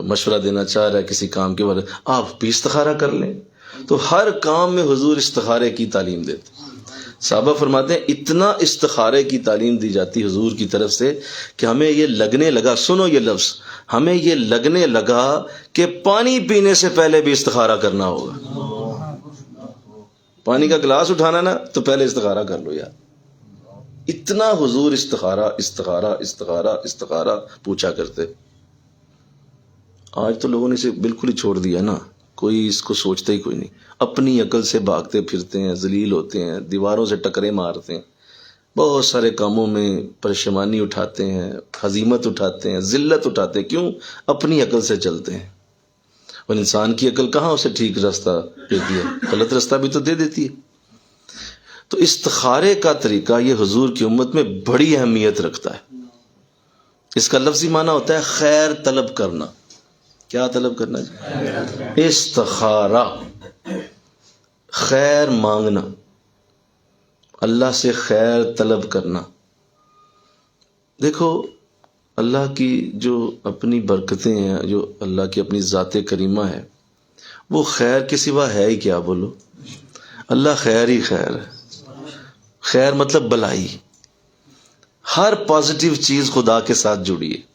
مشورہ دینا چاہ رہا ہے کسی کام کے بارے، آپ بھی استخارہ کر لیں. تو ہر کام میں حضور استخارے کی تعلیم دیتے. صحابہ فرماتے ہیں اتنا استخارے کی تعلیم دی جاتی حضور کی طرف سے کہ ہمیں یہ لگنے لگا، سنو یہ لفظ، ہمیں یہ لگنے لگا کہ پانی پینے سے پہلے بھی استخارہ کرنا ہوگا. پانی کا گلاس اٹھانا نا تو پہلے استخارہ کر لو یار. اتنا حضور استخارہ استخارہ استخارہ استخارہ پوچھا کرتے. آج تو لوگوں نے اسے بالکل ہی چھوڑ دیا نا، کوئی اس کو سوچتا ہی کوئی نہیں. اپنی عقل سے بھاگتے پھرتے ہیں، ذلیل ہوتے ہیں، دیواروں سے ٹکرے مارتے ہیں، بہت سارے کاموں میں پریشانی اٹھاتے ہیں، ہزیمت اٹھاتے ہیں، ذلت اٹھاتے ہیں. کیوں؟ اپنی عقل سے چلتے ہیں. اور انسان کی عقل کہاں اسے ٹھیک راستہ دیتی ہے، غلط راستہ بھی تو دے دیتی ہے. تو استخارے کا طریقہ یہ حضور کی امت میں بڑی اہمیت رکھتا ہے. اس کا لفظی معنی ہوتا ہے خیر طلب کرنا. کیا طلب کرنا جی؟ استخارہ، خیر مانگنا، اللہ سے خیر طلب کرنا. دیکھو اللہ کی جو اپنی برکتیں ہیں، جو اللہ کی اپنی ذات کریمہ ہے، وہ خیر کے سوا ہے ہی کیا؟ بولو. اللہ خیر ہی خیر ہے. خیر مطلب بلائی. ہر پازیٹیو چیز خدا کے ساتھ جڑی ہے،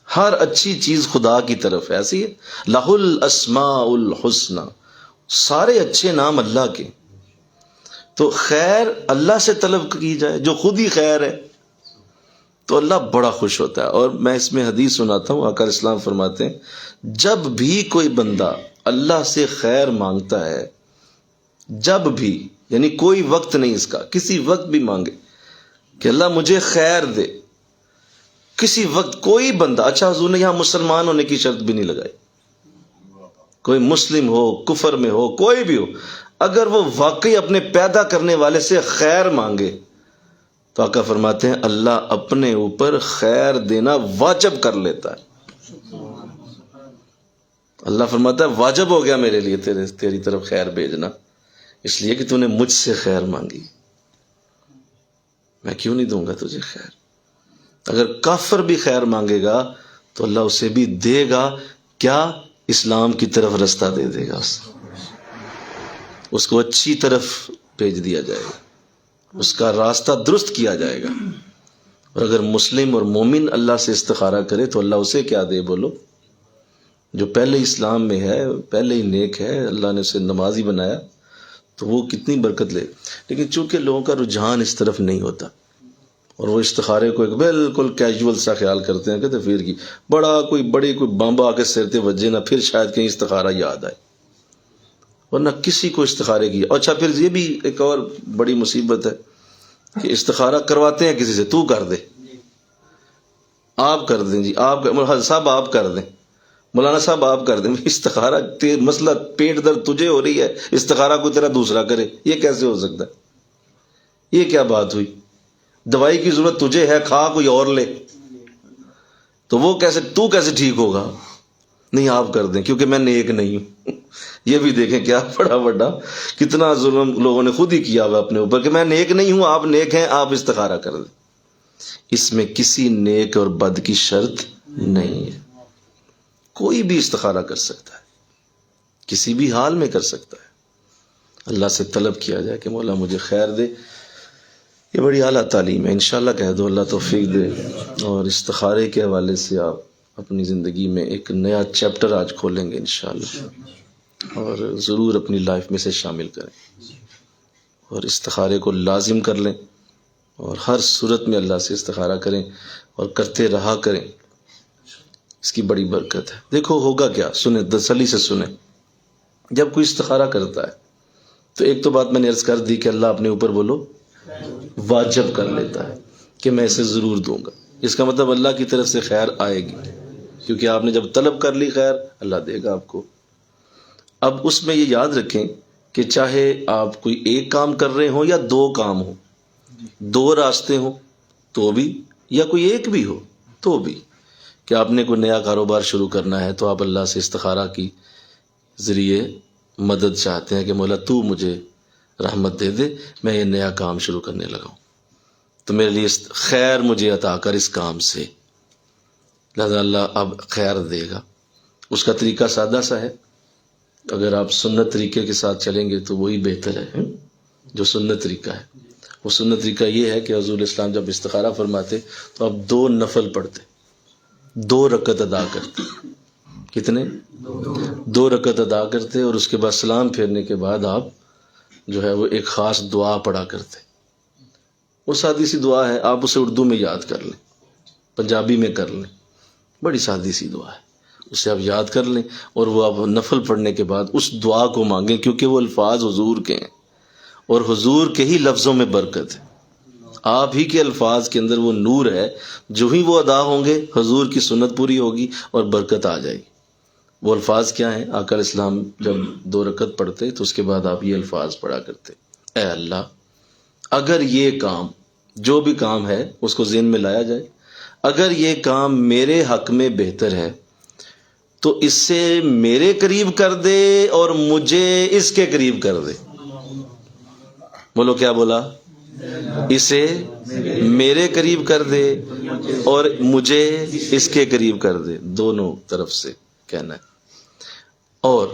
ہر اچھی چیز خدا کی طرف ہے. ایسی ہے لہ الاسماء الحسنی، سارے اچھے نام اللہ کے. تو خیر اللہ سے طلب کی جائے جو خود ہی خیر ہے تو اللہ بڑا خوش ہوتا ہے. اور میں اس میں حدیث سناتا ہوں، آقا اسلام فرماتے ہیں جب بھی کوئی بندہ اللہ سے خیر مانگتا ہے، جب بھی، یعنی کوئی وقت نہیں اس کا، کسی وقت بھی مانگے کہ اللہ مجھے خیر دے، کسی وقت کوئی بندہ. اچھا حضور نے یہاں مسلمان ہونے کی شرط بھی نہیں لگائی، کوئی مسلم ہو، کفر میں ہو، کوئی بھی ہو، اگر وہ واقعی اپنے پیدا کرنے والے سے خیر مانگے تو آقا فرماتے ہیں اللہ اپنے اوپر خیر دینا واجب کر لیتا ہے. اللہ فرماتا ہے واجب ہو گیا میرے لیے تیری طرف خیر بھیجنا، اس لیے کہ تو نے مجھ سے خیر مانگی، میں کیوں نہیں دوں گا تجھے خیر. اگر کافر بھی خیر مانگے گا تو اللہ اسے بھی دے گا، کیا؟ اسلام کی طرف رستہ دے دے گا، اس کو اچھی طرف بھیج دیا جائے گا، اس کا راستہ درست کیا جائے گا. اور اگر مسلم اور مومن اللہ سے استخارہ کرے تو اللہ اسے کیا دے؟ بولو. جو پہلے اسلام میں ہے، پہلے ہی نیک ہے، اللہ نے اسے نمازی بنایا تو وہ کتنی برکت لے. لیکن چونکہ لوگوں کا رجحان اس طرف نہیں ہوتا اور وہ استخارے کو ایک بالکل کیجول سا خیال کرتے ہیں، کہتے پھر کی بڑی کوئی بمب آ کے سر تے وجے نہ، پھر شاید کہیں استخارہ یاد آئے، ورنہ کسی کو استخارے کی. اچھا پھر یہ بھی ایک اور بڑی مصیبت ہے کہ استخارہ کرواتے ہیں کسی سے، تو کر دے، آپ کر دیں، جی آپ صاحب آپ کر دیں، مولانا صاحب آپ کر دیں. استخارہ مسئلہ پیٹ درد تجھے ہو رہی ہے، استخارہ کوئی طرح دوسرا کرے، یہ کیسے ہو سکتا ہے؟ یہ کیا بات ہوئی؟ دوائی کی ضرورت تجھے ہے، کھا کوئی اور لے، تو وہ کیسے، تو کیسے ٹھیک ہوگا؟ نہیں آپ کر دیں کیونکہ میں نیک نہیں ہوں. یہ بھی دیکھیں کیا بڑا کتنا ظلم لوگوں نے خود ہی کیا ہوا اپنے اوپر کہ میں نیک نہیں ہوں، آپ نیک ہیں، آپ استخارہ کر دیں. اس میں کسی نیک اور بد کی شرط نہیں ہے، کوئی بھی استخارہ کر سکتا ہے، کسی بھی حال میں کر سکتا ہے. اللہ سے طلب کیا جائے کہ مولا مجھے خیر دے. یہ بڑی اعلیٰ تعلیم ہے، انشاءاللہ کہہ دو اللہ توفیق دے. اور استخارے کے حوالے سے آپ اپنی زندگی میں ایک نیا چیپٹر آج کھولیں گے انشاءاللہ، اور ضرور اپنی لائف میں سے شامل کریں اور استخارے کو لازم کر لیں اور ہر صورت میں اللہ سے استخارہ کریں اور کرتے رہا کریں. اس کی بڑی برکت ہے. دیکھو ہوگا کیا، سنیں تسلی سے سنیں. جب کوئی استخارہ کرتا ہے تو ایک تو بات میں نے عرض کر دی کہ اللہ اپنے اوپر بولو واجب کر لیتا ہے کہ میں اسے ضرور دوں گا. اس کا مطلب اللہ کی طرف سے خیر آئے گی، کیونکہ آپ نے جب طلب کر لی خیر، اللہ دے گا آپ کو. اب اس میں یہ یاد رکھیں کہ چاہے آپ کوئی ایک کام کر رہے ہوں یا دو کام ہوں، دو راستے ہوں تو بھی، یا کوئی ایک بھی ہو تو بھی، کہ آپ نے کوئی نیا کاروبار شروع کرنا ہے تو آپ اللہ سے استخارہ کی ذریعے مدد چاہتے ہیں کہ مولا تو مجھے رحمت دے دے، میں یہ نیا کام شروع کرنے لگا ہوں تو میرے لیے خیر مجھے عطا کر اس کام سے، لہذا اللہ اب خیر دے گا. اس کا طریقہ سادہ سا ہے، اگر آپ سنت طریقے کے ساتھ چلیں گے تو وہی بہتر ہے جو سنت طریقہ ہے. وہ سنت طریقہ یہ ہے کہ حضور اسلام جب استخارہ فرماتے تو آپ 2 نفل پڑھتے، 2 رکعت ادا کرتے. کتنے؟ 2 رکعت ادا کرتے، اور اس کے بعد سلام پھیرنے کے بعد آپ جو ہے وہ ایک خاص دعا پڑھا کرتے. وہ سادی سی دعا ہے، آپ اسے اردو میں یاد کر لیں، پنجابی میں کر لیں، بڑی سادی سی دعا ہے، اسے آپ یاد کر لیں اور وہ آپ نفل پڑھنے کے بعد اس دعا کو مانگیں، کیونکہ وہ الفاظ حضور کے ہیں اور حضور کے ہی لفظوں میں برکت ہے. آپ ہی کے الفاظ کے اندر وہ نور ہے، جو ہی وہ ادا ہوں گے حضور کی سنت پوری ہوگی اور برکت آ جائے گی. وہ الفاظ کیا ہیں؟ آقا علیہ السلام جب 2 رکعت پڑھتے تو اس کے بعد آپ یہ الفاظ پڑھا کرتے: اے اللہ، اگر یہ کام، جو بھی کام ہے اس کو ذہن میں لایا جائے، اگر یہ کام میرے حق میں بہتر ہے تو اس سے میرے قریب کر دے اور مجھے اس کے قریب کر دے. بولو کیا بولا؟ اسے میرے قریب کر دے اور مجھے اس کے قریب کر دے، دونوں طرف سے کہنا ہے. اور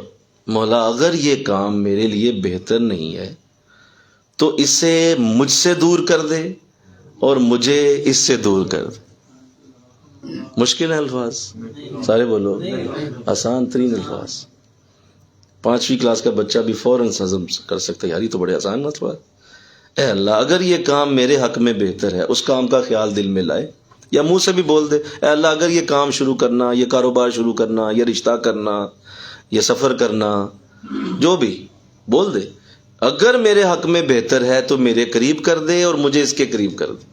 مولا اگر یہ کام میرے لیے بہتر نہیں ہے تو اسے مجھ سے دور کر دے اور مجھے اس سے دور کر دے. مشکل ہے الفاظ، سارے بولو، آسان ترین الفاظ. 5ویں کلاس کا بچہ بھی فوراً ہضم کر سکتا ہے، یار یہ تو بڑے آسان الفاظ. اے اللہ اگر یہ کام میرے حق میں بہتر ہے، اس کام کا خیال دل میں لائے یا منہ سے بھی بول دے: اے اللہ اگر یہ کام شروع کرنا، یہ کاروبار شروع کرنا، یہ رشتہ کرنا، یہ سفر کرنا، جو بھی بول دے، اگر میرے حق میں بہتر ہے تو میرے قریب کر دے اور مجھے اس کے قریب کر دے،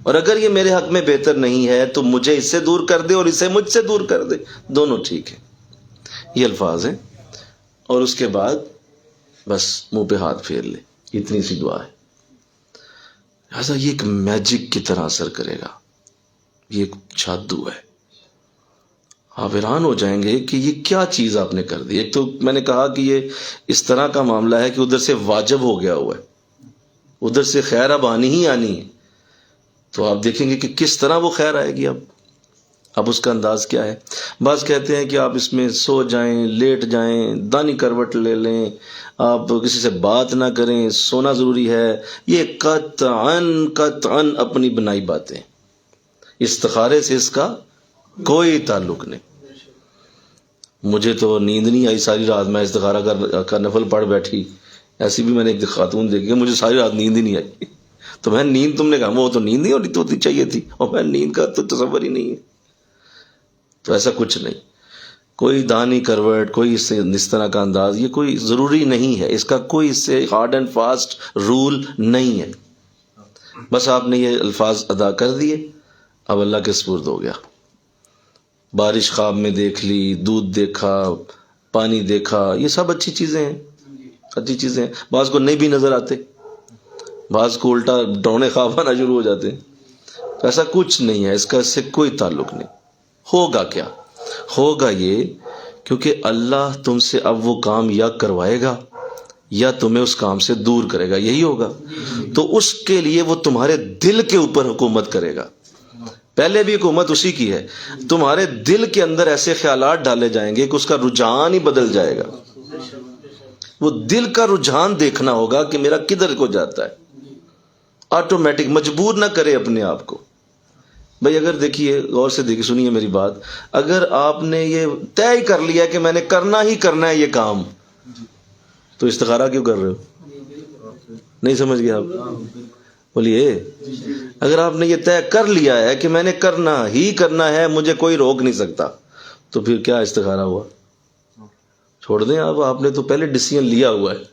اور اگر یہ میرے حق میں بہتر نہیں ہے تو مجھے اس سے دور کر دے اور اسے مجھ سے دور کر دے، دونوں ٹھیک ہیں. یہ الفاظ ہیں. اور اس کے بعد بس منہ پہ ہاتھ پھیر لے، اتنی سی دعا ہے. لہٰذا یہ ایک میجک کی طرح اثر کرے گا، یہ ایک جادو ہے. آپ حیران ہو جائیں گے کہ یہ کیا چیز آپ نے کر دی. ایک تو میں نے کہا کہ یہ اس طرح کا معاملہ ہے کہ ادھر سے واجب ہو گیا ہوا ہے، ادھر سے خیر اب آنی ہی آنی ہے. تو آپ دیکھیں گے کہ کس طرح وہ خیر آئے گی. اب اس کا انداز کیا ہے. بعض کہتے ہیں کہ آپ اس میں سو جائیں، لیٹ جائیں، دانی کروٹ لے لیں، آپ کسی سے بات نہ کریں، سونا ضروری ہے. یہ قطعاً اپنی بنائی باتیں. استخارے سے اس کا کوئی تعلق نہیں. مجھے تو نیند نہیں آئی ساری رات، میں استخارہ کا نفل پڑھ بیٹھی. ایسی بھی میں نے ایک خاتون دیکھی کہ مجھے ساری رات نیند ہی نہیں آئی. تو میں نیند، تم نے کہا وہ تو نیند نہیں ہوتی چاہیے تھی، اور میں نیند کا تو تصور ہی نہیں ہے. تو ایسا کچھ نہیں. کوئی دانی کروٹ، کوئی اس طرح کا انداز، یہ کوئی ضروری نہیں ہے. اس کا کوئی اس سے ہارڈ اینڈ فاسٹ رول نہیں ہے. بس آپ نے یہ الفاظ ادا کر دیے، اب اللہ کے سپرد ہو گیا. بارش خواب میں دیکھ لی، دودھ دیکھا، پانی دیکھا، یہ سب اچھی چیزیں ہیں، اچھی چیزیں ہیں. بعض کو نہیں بھی نظر آتے، بعض کو الٹا ڈرونے خواب آنا شروع ہو جاتے ہیں. ایسا کچھ نہیں ہے، اس کا اس سے کوئی تعلق نہیں. ہوگا کیا؟ ہوگا یہ کیونکہ اللہ تم سے اب وہ کام یا کروائے گا یا تمہیں اس کام سے دور کرے گا، یہی ہوگا. تو اس کے لیے وہ تمہارے دل کے اوپر حکومت کرے گا. پہلے بھی حکومت اسی کی ہے. تمہارے دل کے اندر ایسے خیالات ڈالے جائیں گے کہ اس کا رجحان ہی بدل جائے گا. وہ دل کا رجحان دیکھنا ہوگا کہ میرا کدھر کو جاتا ہے. آٹومیٹک، مجبور نہ کرے اپنے آپ کو. بھائی اگر دیکھیے، غور سے دیکھیے، سنیے میری بات. اگر آپ نے یہ طے ہی کر لیا کہ میں نے کرنا ہی کرنا ہے یہ کام، تو استخارہ کیوں کر رہے ہو؟ نہیں سمجھ گئے آپ؟ بولیے. اگر آپ نے یہ طے کر لیا ہے کہ میں نے کرنا ہی کرنا ہے، مجھے کوئی روک نہیں سکتا، تو پھر کیا استخارہ ہوا؟ چھوڑ دیں. آپ نے تو پہلے ڈیسیژن لیا ہوا ہے،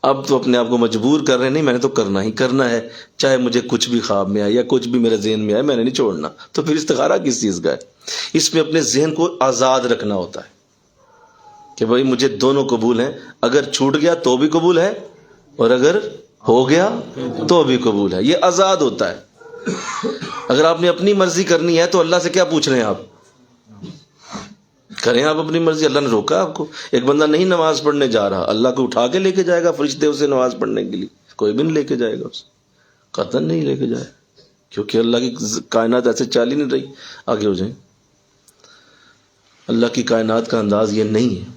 اب تو اپنے آپ کو مجبور کر رہے ہیں، نہیں میں نے تو کرنا ہی کرنا ہے، چاہے مجھے کچھ بھی خواب میں آئے یا کچھ بھی میرے ذہن میں آئے، میں نے نہیں چھوڑنا. تو پھر استخارہ کس چیز کا ہے؟ اس میں اپنے ذہن کو آزاد رکھنا ہوتا ہے کہ بھائی مجھے دونوں قبول ہیں. اگر چھوٹ گیا تو بھی قبول ہے، اور اگر ہو گیا تو بھی قبول ہے. یہ آزاد ہوتا ہے. اگر آپ نے اپنی مرضی کرنی ہے تو اللہ سے کیا پوچھ رہے ہیں آپ؟ کریں آپ اپنی مرضی. اللہ نے روکا آپ کو. ایک بندہ نہیں نماز پڑھنے جا رہا، اللہ کو اٹھا کے لے کے جائے گا فرشتے اسے نماز پڑھنے کے لیے؟ کوئی بھی نہیں لے کے جائے گا اسے، قطعاً نہیں لے کے جائے، کیونکہ اللہ کی کائنات ایسے چال ہی نہیں رہی. آگے ہو جائیں. اللہ کی کائنات کا انداز یہ نہیں ہے.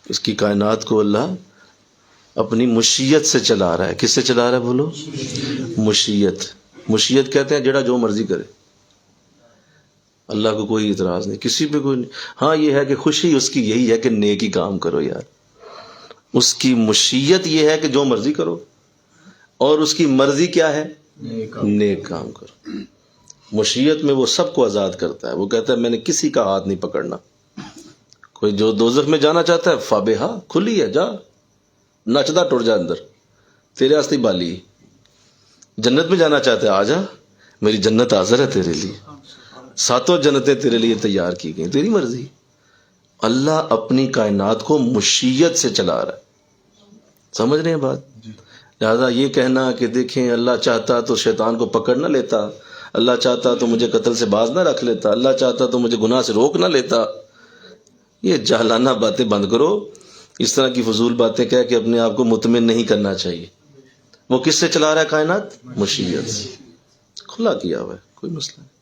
اس کی کائنات کو اللہ اپنی مشیت سے چلا رہا ہے. کس سے چلا رہا ہے بولو؟ مشیت. مشیت کہتے ہیں جڑا جو مرضی کرے. اللہ کو کوئی اعتراض نہیں، کسی پہ کوئی نہیں. ہاں یہ ہے کہ خوشی اس کی یہی ہے کہ نیکی کام کرو یار. اس کی مشیت یہ ہے کہ جو مرضی کرو، اور اس کی مرضی کیا ہے؟ نیک کام کرو. مشیت میں وہ سب کو آزاد کرتا ہے. وہ کہتا ہے میں نے کسی کا ہاتھ نہیں پکڑنا. کوئی جو دوزخ میں جانا چاہتا ہے فابہا، کھلی ہے، جا نچدا ٹر جا اندر، تیرے واسطے بالی. جنت میں جانا چاہتا ہے آ جا، میری جنت حاضر ہے تیرے لیے، ساتوں جنتیں تیرے لیے تیار کی گئی، تیری مرضی. اللہ اپنی کائنات کو مشیت سے چلا رہا ہے. سمجھ رہے ہیں بات؟ لہذا یہ کہنا کہ دیکھیں اللہ چاہتا تو شیطان کو پکڑ نہ لیتا، اللہ چاہتا تو مجھے قتل سے باز نہ رکھ لیتا، اللہ چاہتا تو مجھے گناہ سے روک نہ لیتا، یہ جاہلانہ باتیں بند کرو. اس طرح کی فضول باتیں کہہ کے اپنے آپ کو مطمئن نہیں کرنا چاہیے. وہ کس سے چلا رہا ہے کائنات؟ مشیت سے. کھلا کیا ہوا ہے، کوئی مسئلہ نہیں.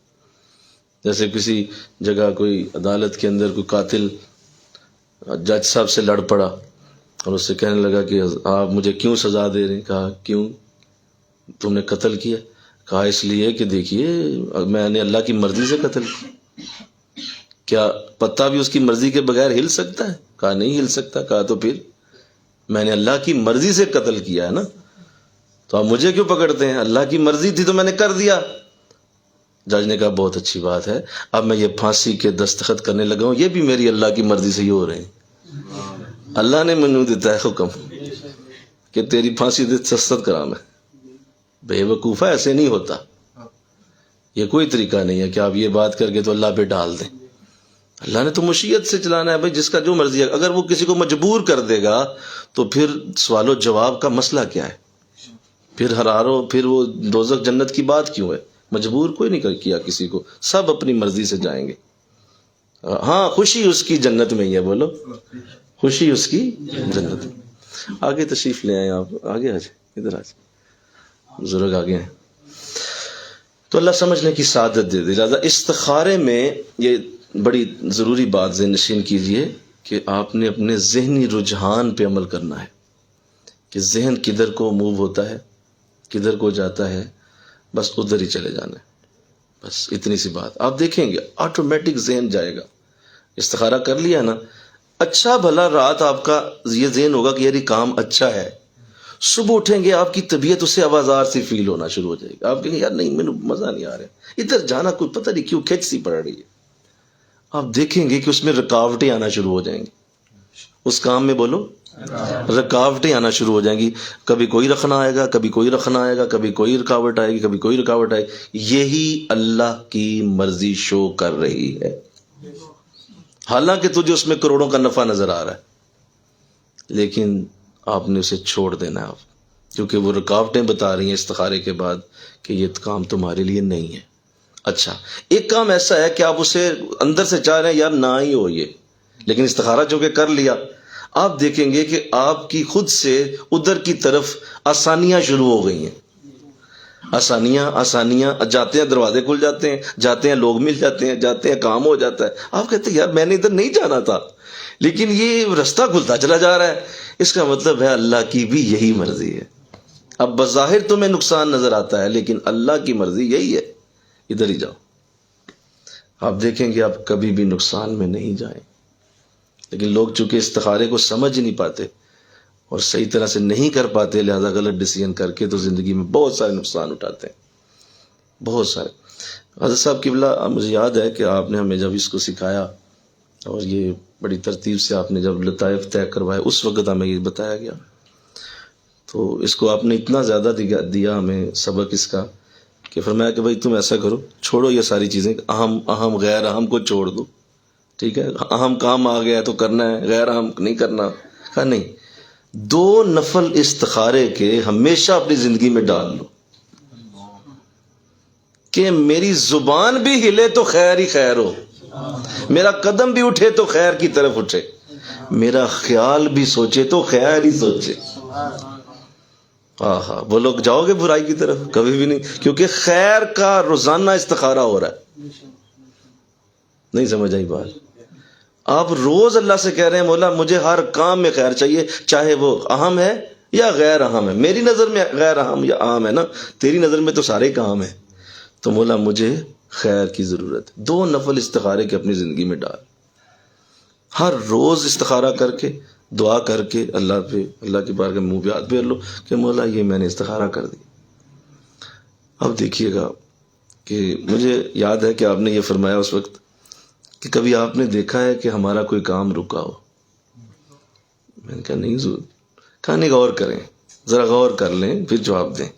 جیسے کسی جگہ کوئی عدالت کے اندر کوئی قاتل جج صاحب سے لڑ پڑا اور اس سے کہنے لگا کہ آپ مجھے کیوں سزا دے رہے ہیں؟ کہا کیوں تم نے قتل کیا؟ کہا اس لیے کہ دیکھیے میں نے اللہ کی مرضی سے قتل کیا. کیا پتا بھی اس کی مرضی کے بغیر ہل سکتا ہے؟ کہا نہیں ہل سکتا. کہا تو پھر میں نے اللہ کی مرضی سے قتل کیا ہے نا، تو آپ مجھے کیوں پکڑتے ہیں؟ اللہ کی مرضی تھی تو میں نے کر دیا. جج نے کہا بہت اچھی بات ہے، اب میں یہ پھانسی کے دستخط کرنے لگا ہوں، یہ بھی میری اللہ کی مرضی سے ہی ہو رہے ہیں. اللہ نے منو دیتا ہے حکم کہ تیری پھانسی دستخط کرا. میں بے وقوفہ ایسے نہیں ہوتا. یہ کوئی طریقہ نہیں ہے کہ آپ یہ بات کر کے تو اللہ پہ ڈال دیں. اللہ نے تو مشیت سے چلانا ہے بھائی، جس کا جو مرضی ہے. اگر وہ کسی کو مجبور کر دے گا تو پھر سوال و جواب کا مسئلہ کیا ہے؟ پھر حرارو، پھر وہ دوزخ جنت کی بات کیوں ہے؟ مجبور کوئی نہیں کیا کسی کو، سب اپنی مرضی سے جائیں گے. ہاں خوشی اس کی جنت میں ہی ہے، بولو خوشی اس کی جنت میں. آگے تشریف لے آئے آپ، آگے آ جائیں، ادھر آ جائیں، بزرگ آگے ہیں. تو اللہ سمجھنے کی سعادت دے دے. لہٰذا استخارے میں یہ بڑی ضروری بات ذہن نشین کیجئے کہ آپ نے اپنے ذہنی رجحان پہ عمل کرنا ہے کہ ذہن کدھر کو موو ہوتا ہے، کدھر کو جاتا ہے، بس ادھر ہی چلے جانا ہے. بس اتنی سی بات. آپ دیکھیں گے آٹومیٹک ذہن جائے گا. استخارہ کر لیا نا، اچھا بھلا رات آپ کا یہ ذہن ہوگا کہ یار یہ کام اچھا ہے، صبح اٹھیں گے آپ کی طبیعت اسے آوازار سی فیل ہونا شروع ہو جائے گی. آپ کہیں گے یار نہیں مجھے مزہ نہیں آ رہا، ادھر جانا کوئی پتہ نہیں کیوں کھچ سی پڑ رہی ہے. آپ دیکھیں گے کہ اس میں رکاوٹیں آنا شروع ہو جائیں گی، اس کام میں بولو رکاوٹیں آنا شروع ہو جائیں گی. کبھی کوئی رکھنا آئے گا، کبھی کوئی رکھنا آئے گا، کبھی کوئی رکاوٹ آئے گی، کبھی کوئی رکاوٹ آئے گی. یہی اللہ کی مرضی شو کر رہی ہے، حالانکہ تجھے اس میں کروڑوں کا نفع نظر آ رہا ہے، لیکن آپ نے اسے چھوڑ دینا ہے آپ، کیونکہ وہ رکاوٹیں بتا رہی ہیں استخارے کے بعد کہ یہ کام تمہارے لیے نہیں ہے. اچھا ایک کام ایسا ہے کہ آپ اسے اندر سے چاہ رہے ہیں یار نہ ہی ہو یہ، لیکن استخارہ چونکہ کر لیا، آپ دیکھیں گے کہ آپ کی خود سے ادھر کی طرف آسانیاں شروع ہو گئی ہیں. آسانیاں جاتے ہیں، دروازے کھل جاتے ہیں، جاتے ہیں لوگ مل جاتے ہیں، جاتے ہیں کام ہو جاتا ہے. آپ کہتے ہیں یار میں نے ادھر نہیں جانا تھا، لیکن یہ رستہ کھلتا چلا جا رہا ہے. اس کا مطلب ہے اللہ کی بھی یہی مرضی ہے. اب بظاہر تمہیں نقصان نظر آتا ہے، لیکن اللہ کی مرضی یہی ہے، ادھر ہی جاؤ. آپ دیکھیں گے آپ کبھی بھی نقصان میں نہیں جائیں. لیکن لوگ چونکہ استخارے کو سمجھ نہیں پاتے اور صحیح طرح سے نہیں کر پاتے، لہذا غلط ڈیسیژن کر کے تو زندگی میں بہت سارے نقصان اٹھاتے ہیں، بہت سارے. حضرت صاحب قبلہ مجھے یاد ہے کہ آپ نے ہمیں جب اس کو سکھایا اور یہ بڑی ترتیب سے آپ نے جب لطائف طے کروائے، اس وقت ہمیں یہ بتایا گیا. تو اس کو آپ نے اتنا زیادہ دیا ہمیں سبق اس کا کہ فرمایا کہ بھائی تم ایسا کرو، چھوڑو یہ ساری چیزیں، اہم غیر اہم کو چھوڑ دو، ٹھیک ہے؟ اہم کام آ گیا تو کرنا ہے، غیر اہم نہیں کرنا. کہا نہیں، 2 نفل استخارے کے ہمیشہ اپنی زندگی میں ڈال لو کہ میری زبان بھی ہلے تو خیر ہی خیر ہو، میرا قدم بھی اٹھے تو خیر کی طرف اٹھے، میرا خیال بھی سوچے تو خیر ہی سوچے. ہاں وہ لوگ جاؤ گے برائی کی طرف کبھی بھی نہیں، کیونکہ خیر کا روزانہ استخارہ ہو رہا ہے. نہیں سمجھ آئی بات؟ آپ روز اللہ سے کہہ رہے ہیں مولا مجھے ہر کام میں خیر چاہیے، چاہے وہ اہم ہے یا غیر اہم ہے. میری نظر میں غیر اہم یا اہم ہے نا، تیری نظر میں تو سارے کام ہیں، تو مولا مجھے خیر کی ضرورت ہے. 2 نفل استخارے کے اپنی زندگی میں ڈال، ہر روز استخارہ کر کے دعا کر کے اللہ کی بارگاہ میں منہ پہ ہاتھ پھیر لو کہ مولا یہ میں نے استخارہ کر دی. اب دیکھیے گا کہ مجھے یاد ہے کہ آپ نے یہ فرمایا اس وقت کہ کبھی آپ نے دیکھا ہے کہ ہمارا کوئی کام رکا ہو؟ میں نے کہا نہیں ضرور. کہا نہیں غور کریں، ذرا غور کر لیں پھر جواب دیں.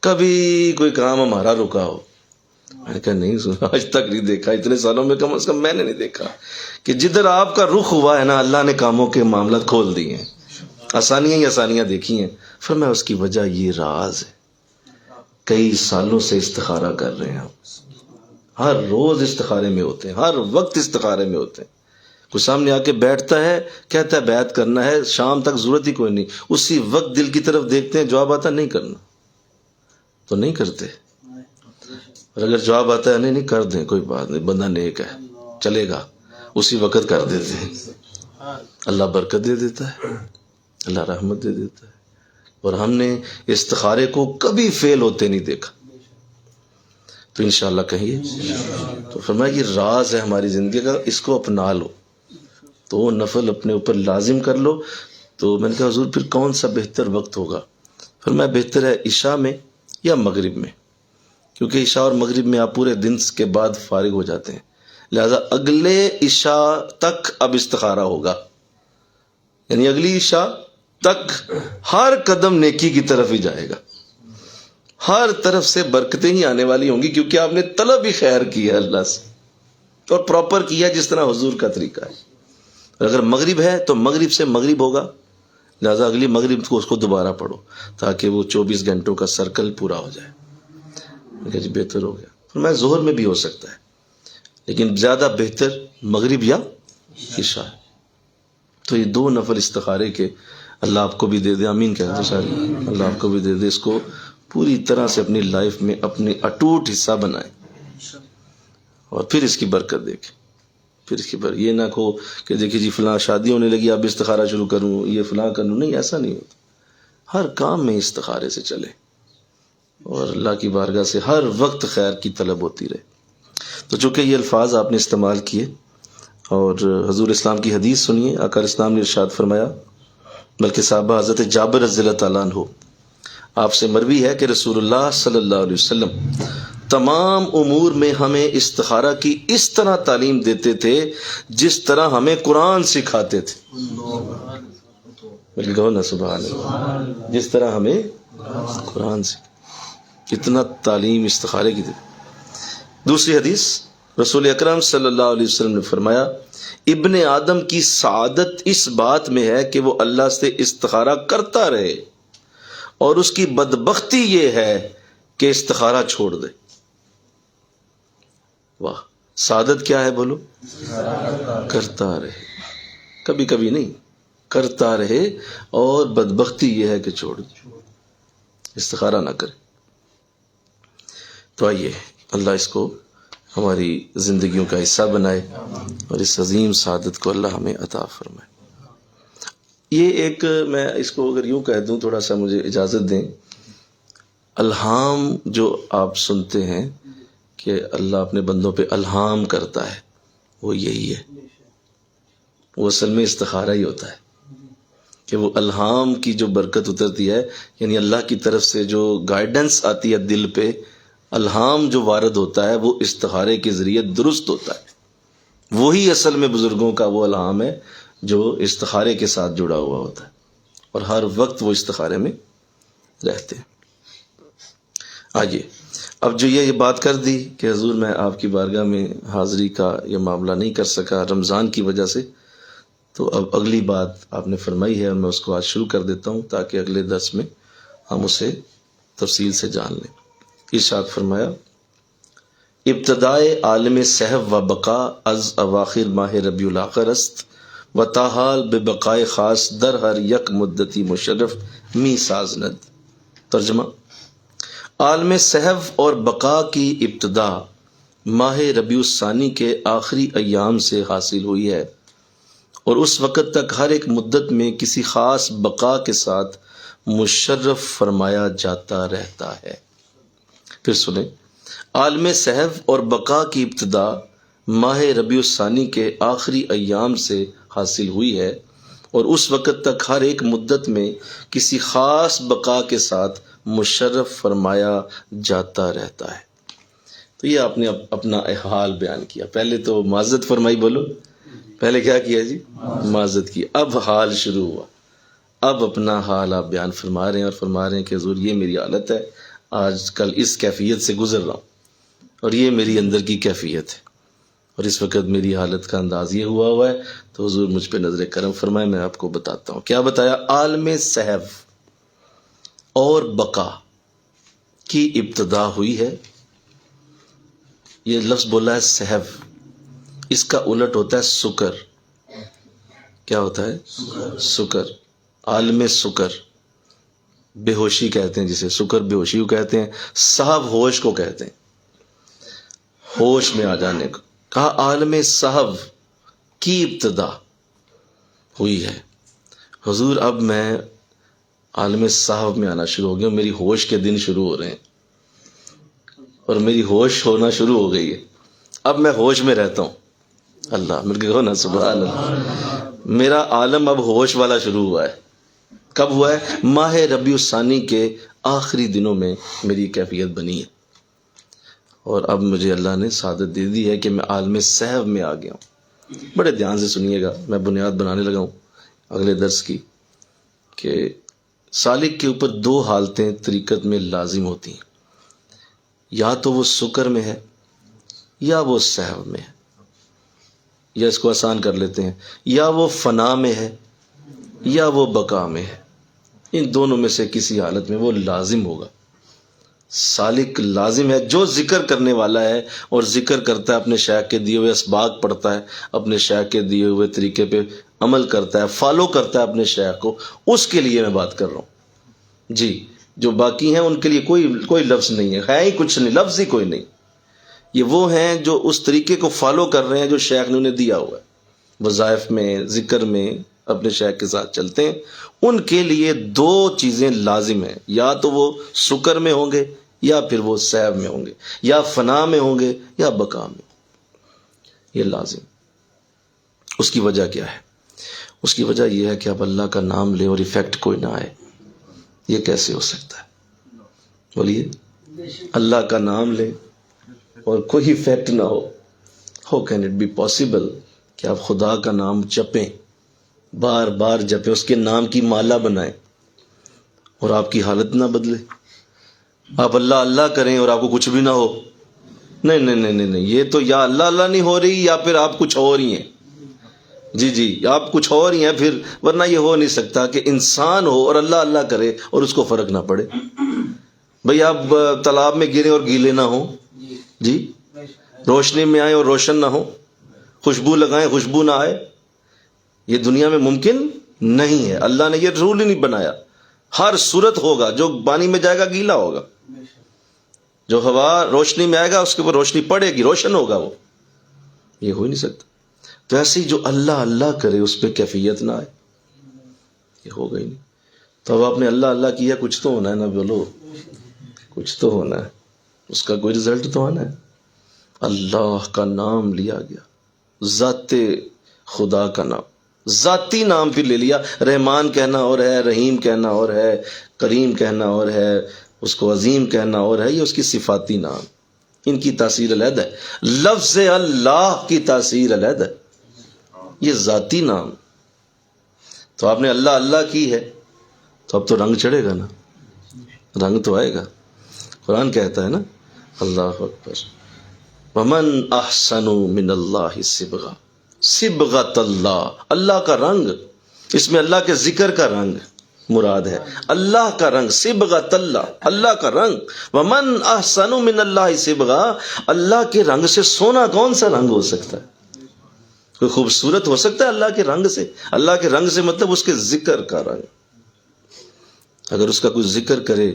کبھی کوئی کام ہمارا رکا ہو؟ میں نے کہا نہیں ضرور، آج تک نہیں دیکھا، اتنے سالوں میں کم از کم میں نے نہیں دیکھا کہ جدھر آپ کا رخ ہوا ہے نا اللہ نے کاموں کے معاملات کھول دیے ہیں، آسانیاں ہی آسانیاں دیکھی ہیں. فرمایا اس کی وجہ یہ راز ہے، کئی سالوں سے استخارہ کر رہے ہیں ہم، ہر روز استخارے میں ہوتے ہیں، ہر وقت استخارے میں ہوتے ہیں. کوئی سامنے آ کے بیٹھتا ہے، کہتا ہے بیعت کرنا ہے، شام تک ضرورت ہی کوئی نہیں، اسی وقت دل کی طرف دیکھتے ہیں، جواب آتا نہیں کرنا تو نہیں کرتے، اور اگر جواب آتا ہے نہیں کر دیں کوئی بات نہیں، بندہ نیک ہے چلے گا، اسی وقت کر دیتے ہیں. اللہ برکت دے دیتا ہے، اللہ رحمت دے دیتا ہے. اور ہم نے استخارے کو کبھی فیل ہوتے نہیں دیکھا. تو انشاءاللہ کہیے. تو فرمایا یہ راز ہے ہماری زندگی کا، اس کو اپنا لو، 2 نفل اپنے اوپر لازم کر لو. تو میں نے کہا حضور پھر کون سا بہتر وقت ہوگا؟ فرمایا بہتر ہے عشاء میں یا مغرب میں، کیونکہ عشاء اور مغرب میں آپ پورے دن کے بعد فارغ ہو جاتے ہیں، لہذا اگلے عشاء تک اب استخارہ ہوگا، یعنی اگلی عشاء تک ہر قدم نیکی کی طرف ہی جائے گا، ہر طرف سے برکتیں ہی آنے والی ہوں گی، کیونکہ آپ نے طلب ہی خیر کی ہے اللہ سے اور پراپر کیا جس طرح حضور کا طریقہ ہے. اگر مغرب ہے تو مغرب سے مغرب ہوگا، لہٰذا اگلی مغرب کو اس کو دوبارہ پڑھو تاکہ وہ 24 گھنٹوں کا سرکل پورا ہو جائے. میں کہا جی بہتر ہو گیا. میں ظہر میں بھی ہو سکتا ہے لیکن زیادہ بہتر مغرب یا عشاء. تو یہ 2 نفل استخارے کے اللہ آپ کو بھی دے دے, آمین کہتے سارے, اللہ آپ کو بھی دے دے. اس کو پوری طرح سے اپنی لائف میں اپنے اٹوٹ حصہ بنائیں اور پھر اس کی برکت دیکھیں. پھر اس کی برکت یہ نہ کہو کہ دیکھیے جی فلاں شادی ہونے لگی اب استخارہ شروع کروں, یہ فلاں کروں. نہیں, ایسا نہیں ہوتا. ہر کام میں استخارے سے چلے اور اللہ کی بارگاہ سے ہر وقت خیر کی طلب ہوتی رہے. تو چونکہ یہ الفاظ آپ نے استعمال کیے اور حضور اسلام کی حدیث سنیے. آقا اسلام نے ارشاد فرمایا, بلکہ صحابہ حضرت جابر رضی اللہ تعالیٰ عنہ آپ سے مروی ہے کہ رسول اللہ صلی اللہ علیہ وسلم تمام امور میں ہمیں استخارہ کی اس طرح تعلیم دیتے تھے جس طرح ہمیں قرآن سکھاتے تھے. بلکہ کہو نا سبحان اللہ, جس طرح ہمیں قرآن سکھاتے. اتنا تعلیم استخارے کی تھی. دوسری حدیث, رسول اکرم صلی اللہ علیہ وسلم نے فرمایا, ابن آدم کی سعادت اس بات میں ہے کہ وہ اللہ سے استخارہ کرتا رہے اور اس کی بدبختی یہ ہے کہ استخارہ چھوڑ دے. واہ, سعادت کیا ہے بولو؟ کرتا رہے, کبھی کبھی نہیں, کرتا رہے. اور بدبختی یہ ہے کہ چھوڑ دے, استخارہ نہ کرے. تو آئیے اللہ اس کو ہماری زندگیوں کا حصہ بنائے اور اس عظیم سعادت کو اللہ ہمیں عطا فرمائے. یہ ایک, میں اس کو اگر یوں کہہ دوں, تھوڑا سا مجھے اجازت دیں, الہام جو آپ سنتے ہیں کہ اللہ اپنے بندوں پہ الہام کرتا ہے, وہ یہی ہے. وہ اصل میں استخارہ ہی ہوتا ہے کہ وہ الہام کی جو برکت اترتی ہے, یعنی اللہ کی طرف سے جو گائیڈنس آتی ہے دل پہ, الہام جو وارد ہوتا ہے وہ استخارے کے ذریعے درست ہوتا ہے. وہی اصل میں بزرگوں کا وہ الہام ہے جو استخارے کے ساتھ جڑا ہوا ہوتا ہے اور ہر وقت وہ استخارے میں رہتے ہیں. آئیے اب جو یہ بات کر دی کہ حضور میں آپ کی بارگاہ میں حاضری کا یہ معاملہ نہیں کر سکا رمضان کی وجہ سے, تو اب اگلی بات آپ نے فرمائی ہے اور میں اس کو آج شروع کر دیتا ہوں تاکہ اگلے درس میں ہم اسے تفصیل سے جان لیں. ارشاد فرمایا, ابتدائے عالم صحب و بقا از اواخر ماہ ربیع الاخر است و تاحال بے بقائے خاص در ہر یک مدتی مشرف می سازند. ترجمہ, عالم صحب اور بقا کی ابتدا ماہ ربیع الثانی کے آخری ایام سے حاصل ہوئی ہے اور اس وقت تک ہر ایک مدت میں کسی خاص بقا کے ساتھ مشرف فرمایا جاتا رہتا ہے. پھر سنیں, عالم صحب اور بقا کی ابتدا ماہ ربیع الثانی کے آخری ایام سے حاصل ہوئی ہے اور اس وقت تک ہر ایک مدت میں کسی خاص بقا کے ساتھ مشرف فرمایا جاتا رہتا ہے. تو یہ آپ نے اپنا حال بیان کیا. پہلے تو معذرت فرمائی, بولو پہلے کیا کیا جی؟ معذرت کی. اب حال شروع ہوا, اب اپنا حال آپ بیان فرما رہے ہیں اور فرما رہے ہیں کہ حضور یہ میری حالت ہے, آج کل اس کیفیت سے گزر رہا ہوں اور یہ میری اندر کی کیفیت ہے اور اس وقت میری حالت کا انداز یہ ہوا ہے, تو حضور مجھ پہ نظر کرم فرمائے. میں آپ کو بتاتا ہوں کیا بتایا. عالم صحب اور بقا کی ابتدا ہوئی ہے. یہ لفظ بولا ہے صحب, اس کا الٹ ہوتا ہے سکر. کیا ہوتا ہے؟ سکر. عالم سکر, بے ہوشی کہتے ہیں جسے, سکر بے ہوشی کو کہتے ہیں, صاحب ہوش کو کہتے ہیں, ہوش میں آ جانے کو. کہا عالم صاحب کی ابتدا ہوئی ہے. حضور اب میں عالم صاحب میں آنا شروع ہو گیا, میری ہوش کے دن شروع ہو رہے ہیں اور میری ہوش ہونا شروع ہو گئی ہے. اب میں ہوش میں رہتا ہوں. اللہ مل کے کہو نا سبحان اللہ. میرا عالم اب ہوش والا شروع ہوا ہے. کب ہوا ہے؟ ماہ ربیع الثانی کے آخری دنوں میں میری کیفیت بنی ہے اور اب مجھے اللہ نے سعادت دے دی ہے کہ میں عالم صحب میں آ گیا ہوں. بڑے دھیان سے سنیے گا, میں بنیاد بنانے لگا ہوں اگلے درس کی, کہ سالک کے اوپر 2 حالتیں طریقت میں لازم ہوتی ہیں, یا تو وہ سکر میں ہے یا وہ صحب میں ہے, یا اس کو آسان کر لیتے ہیں, یا وہ فنا میں ہے یا وہ بقا میں ہے، ان دونوں میں سے کسی حالت میں وہ لازم ہوگا۔ سالک لازم ہے جو ذکر کرنے والا ہے اور ذکر کرتا ہے، اپنے شیخ کے دیے ہوئے اسباق پڑھتا ہے، اپنے شیخ کے دیے ہوئے طریقے پہ عمل کرتا ہے، فالو کرتا ہے اپنے شیخ کو، اس کے لیے میں بات کر رہا ہوں جی۔ جو باقی ہیں ان کے لیے کوئی لفظ نہیں ہے ہی کچھ نہیں، لفظ ہی کوئی نہیں۔ یہ وہ ہیں جو اس طریقے کو فالو کر رہے ہیں جو شیخ نے انہیں دیا ہوا ہے، وظائف میں، ذکر میں، اپنے شیخ کے ساتھ چلتے ہیں۔ ان کے لیے دو چیزیں لازم ہیں، یا تو وہ سکر میں ہوں گے یا پھر وہ سیب میں ہوں گے، یا فنا میں ہوں گے یا بقا میں، یہ لازم۔ اس کی وجہ کیا ہے؟ اس کی وجہ یہ ہے کہ اب اللہ کا نام لے اور ایفیکٹ کوئی نہ آئے۔ یہ کیسے ہو سکتا ہے؟ بولیے، اللہ کا نام لے اور کوئی ایفیکٹ نہ ہو۔ How can it be possible کہ آپ خدا کا نام جپیں، بار بار جپیں، اس کے نام کی مالا بنائیں اور آپ کی حالت نہ بدلے؟ آپ اللہ اللہ کریں اور آپ کو کچھ بھی نہ ہو؟ نہیں نہیں نہیں نہیں، یہ تو یا اللہ اللہ نہیں ہو رہی یا پھر آپ کچھ اور ہی ہیں۔ جی آپ کچھ اور ہی ہیں پھر، ورنہ یہ ہو نہیں سکتا کہ انسان ہو اور اللہ اللہ کرے اور اس کو فرق نہ پڑے۔ بھئی آپ تالاب میں گریں اور گیلے نہ ہوں، جی، روشنی میں آئیں اور روشن نہ ہوں، خوشبو لگائیں خوشبو نہ آئے، یہ دنیا میں ممکن نہیں ہے۔ اللہ نے یہ رول ہی نہیں بنایا۔ ہر صورت ہوگا، جو پانی میں جائے گا گیلا ہوگا، جو ہوا روشنی میں آئے گا اس کے اوپر روشنی پڑے گی، روشن ہوگا وہ، یہ ہو ہی نہیں سکتا۔ تو ایسے ہی جو اللہ اللہ کرے اس پہ کیفیت نہ آئے، یہ ہوگا ہی نہیں۔ تو اب آپ نے اللہ اللہ کیا، کچھ تو ہونا ہے نا، بولو کچھ تو ہونا ہے، اس کا کوئی رزلٹ تو آنا ہے۔ اللہ کا نام لیا گیا، ذات خدا کا نام، ذاتی نام پھر لے لیا۔ رحمان کہنا اور ہے، رحیم کہنا اور ہے، کریم کہنا اور ہے، اس کو عظیم کہنا اور ہے، یہ اس کی صفاتی نام، ان کی تاثیر علیحدہ ہے۔ لفظ اللہ کی تاثیر علیحدہ ہے، یہ ذاتی نام۔ تو آپ نے اللہ اللہ کی ہے تو اب تو رنگ چڑھے گا نا، رنگ تو آئے گا۔ قرآن کہتا ہے نا، اللہ اکبر، ومن احسن من اللہ صبغہ، صبغۃ اللہ، اللہ کا رنگ، اس میں اللہ کے ذکر کا رنگ مراد ہے، اللہ کا رنگ، صبغۃ اللہ، اللہ کا رنگ۔ ومن احسن من اللہ صبغہ، اللہ کے رنگ سے سونا کون سا رنگ ہو سکتا ہے؟ کوئی خوبصورت ہو سکتا ہے اللہ کے رنگ سے؟ اللہ کے رنگ سے مطلب اس کے ذکر کا رنگ۔ اگر اس کا کوئی ذکر کرے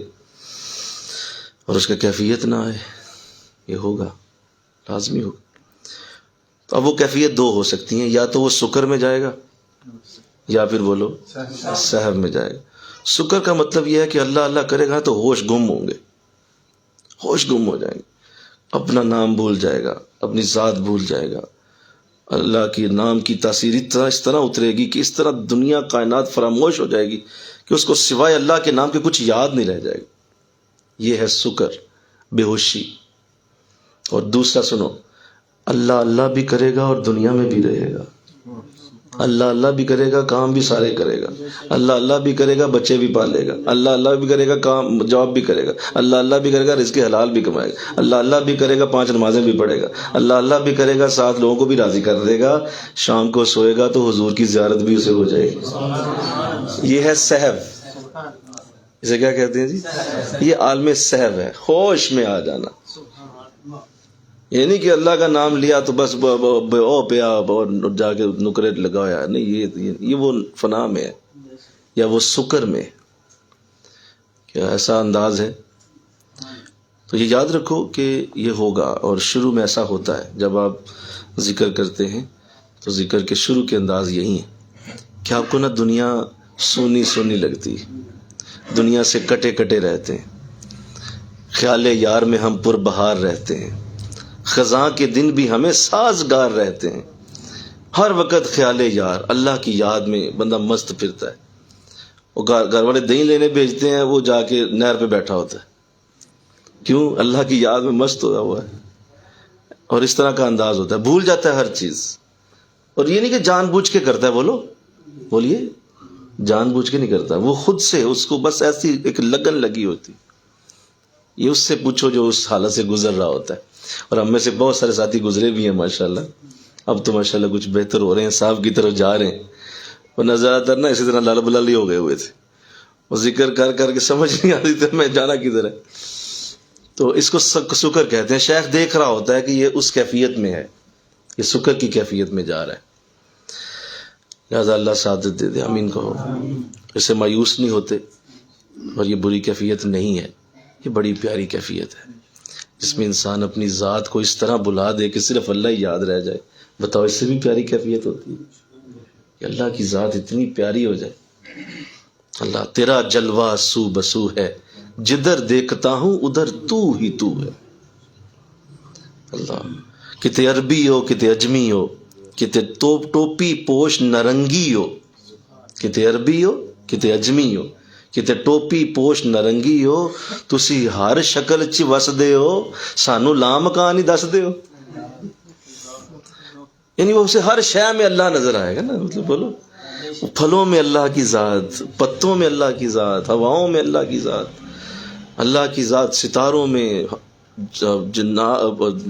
اور اس کا کیفیت نہ آئے، یہ ہوگا، لازمی ہوگا۔ تو اب وہ کیفیت دو ہو سکتی ہیں، یا تو وہ سکر میں جائے گا یا پھر بولو سحر میں جائے گا۔ سکر کا مطلب یہ ہے کہ اللہ اللہ کرے گا تو ہوش گم ہوں گے، ہوش گم ہو جائیں گے، اپنا نام بھول جائے گا، اپنی ذات بھول جائے گا۔ اللہ کی نام کی تاثیر اس طرح اترے گی کہ اس طرح دنیا کائنات فراموش ہو جائے گی کہ اس کو سوائے اللہ کے نام کے کچھ یاد نہیں رہ جائے گا۔ یہ ہے سکر، بے ہوشی۔ اور دوسرا سنو، اللہ اللہ بھی کرے گا اور دنیا میں بھی رہے گا، اللہ اللہ بھی کرے گا، کام بھی سارے کرے گا، اللہ اللہ بھی کرے گا، بچے بھی پالے گا، اللہ اللہ بھی کرے گا، کام جاب بھی کرے گا، اللہ اللہ بھی کرے گا، رزق حلال بھی کمائے گا، اللہ اللہ بھی کرے گا، 5 نمازیں بھی پڑھے گا، اللہ اللہ بھی کرے گا، 7 لوگوں کو بھی راضی کر دے گا، شام کو سوئے گا تو حضور کی زیارت بھی اسے ہو جائے گی۔ یہ ہے سحب، اسے کیا کہتے ہیں جی؟ یہ عالم سحب ہے، ہوش میں آ جانا۔ یہ نہیں کہ اللہ کا نام لیا تو بس او پیا اور جا کے نکرے لگایا، نہیں، یہ وہ فنا میں ہے یا وہ سکر میں، کیا ایسا انداز ہے؟ تو یہ یاد رکھو کہ یہ ہوگا، اور شروع میں ایسا ہوتا ہے جب آپ ذکر کرتے ہیں تو ذکر کے شروع کے انداز یہی ہے کہ آپ کو نا دنیا سونی سونی لگتی، دنیا سے کٹے کٹے رہتے ہیں، خیال یار میں ہم پر بہار رہتے ہیں، خزاں کے دن بھی ہمیں سازگار رہتے ہیں، ہر وقت خیال یار، اللہ کی یاد میں بندہ مست پھرتا ہے۔ وہ گھر والے دہی لینے بھیجتے ہیں، وہ جا کے نہر پہ بیٹھا ہوتا ہے، کیوں؟ اللہ کی یاد میں مست ہوا ہے، اور اس طرح کا انداز ہوتا ہے، بھول جاتا ہے ہر چیز۔ اور یہ نہیں کہ جان بوجھ کے کرتا ہے، بولیے جان بوجھ کے نہیں کرتا، وہ خود سے، اس کو بس ایسی ایک لگن لگی ہوتی۔ یہ اس سے پوچھو جو اس حالت سے گزر رہا ہوتا ہے، اور ہم میں سے بہت سارے ساتھی گزرے بھی ہیں ماشاءاللہ، اب تو ماشاءاللہ کچھ بہتر ہو رہے ہیں، صاحب کی طرف جا رہے ہیں، ورنہ زیادہ تر نا اسی طرح لال بلالی ہو گئے ہوئے تھے، اور ذکر کر کر کے سمجھ نہیں آتی تھی میں جانا کدھر ہے. تو اس کو سکر کہتے ہیں. شیخ دیکھ رہا ہوتا ہے کہ یہ اس کیفیت میں ہے، یہ سکر کی کیفیت میں جا رہا ہے. لہٰذا اللہ سعادت دے دے، آمین کہو. اس سے مایوس نہیں ہوتے، اور یہ بری کیفیت نہیں ہے، یہ بڑی پیاری کیفیت ہے جس میں انسان اپنی ذات کو اس طرح بلا دے کہ صرف اللہ ہی یاد رہ جائے. بتاؤ اس سے بھی پیاری کیفیت ہوتی ہے کہ اللہ کی ذات اتنی پیاری ہو جائے. اللہ تیرا جلوہ سو بسو ہے، جدھر دیکھتا ہوں ادھر تو ہی تو ہے. اللہ کتے عربی ہو کتے اجمی ہو، کتے ٹوپی پوش نرنگی ہو، کتے عربی ہو کتے اجمی ہو، کتے ٹوپی پوش نرنگی ہو، تسی ہر شکل چ وسدے ہو، سانو لام کہانی دس دے ہو. یعنی وہ اسے ہر شے میں اللہ نظر آئے گا نا. مطلب بولو، پھلوں میں اللہ کی ذات، پتوں میں اللہ کی ذات، ہواؤں میں اللہ کی ذات، اللہ کی ذات ستاروں میں،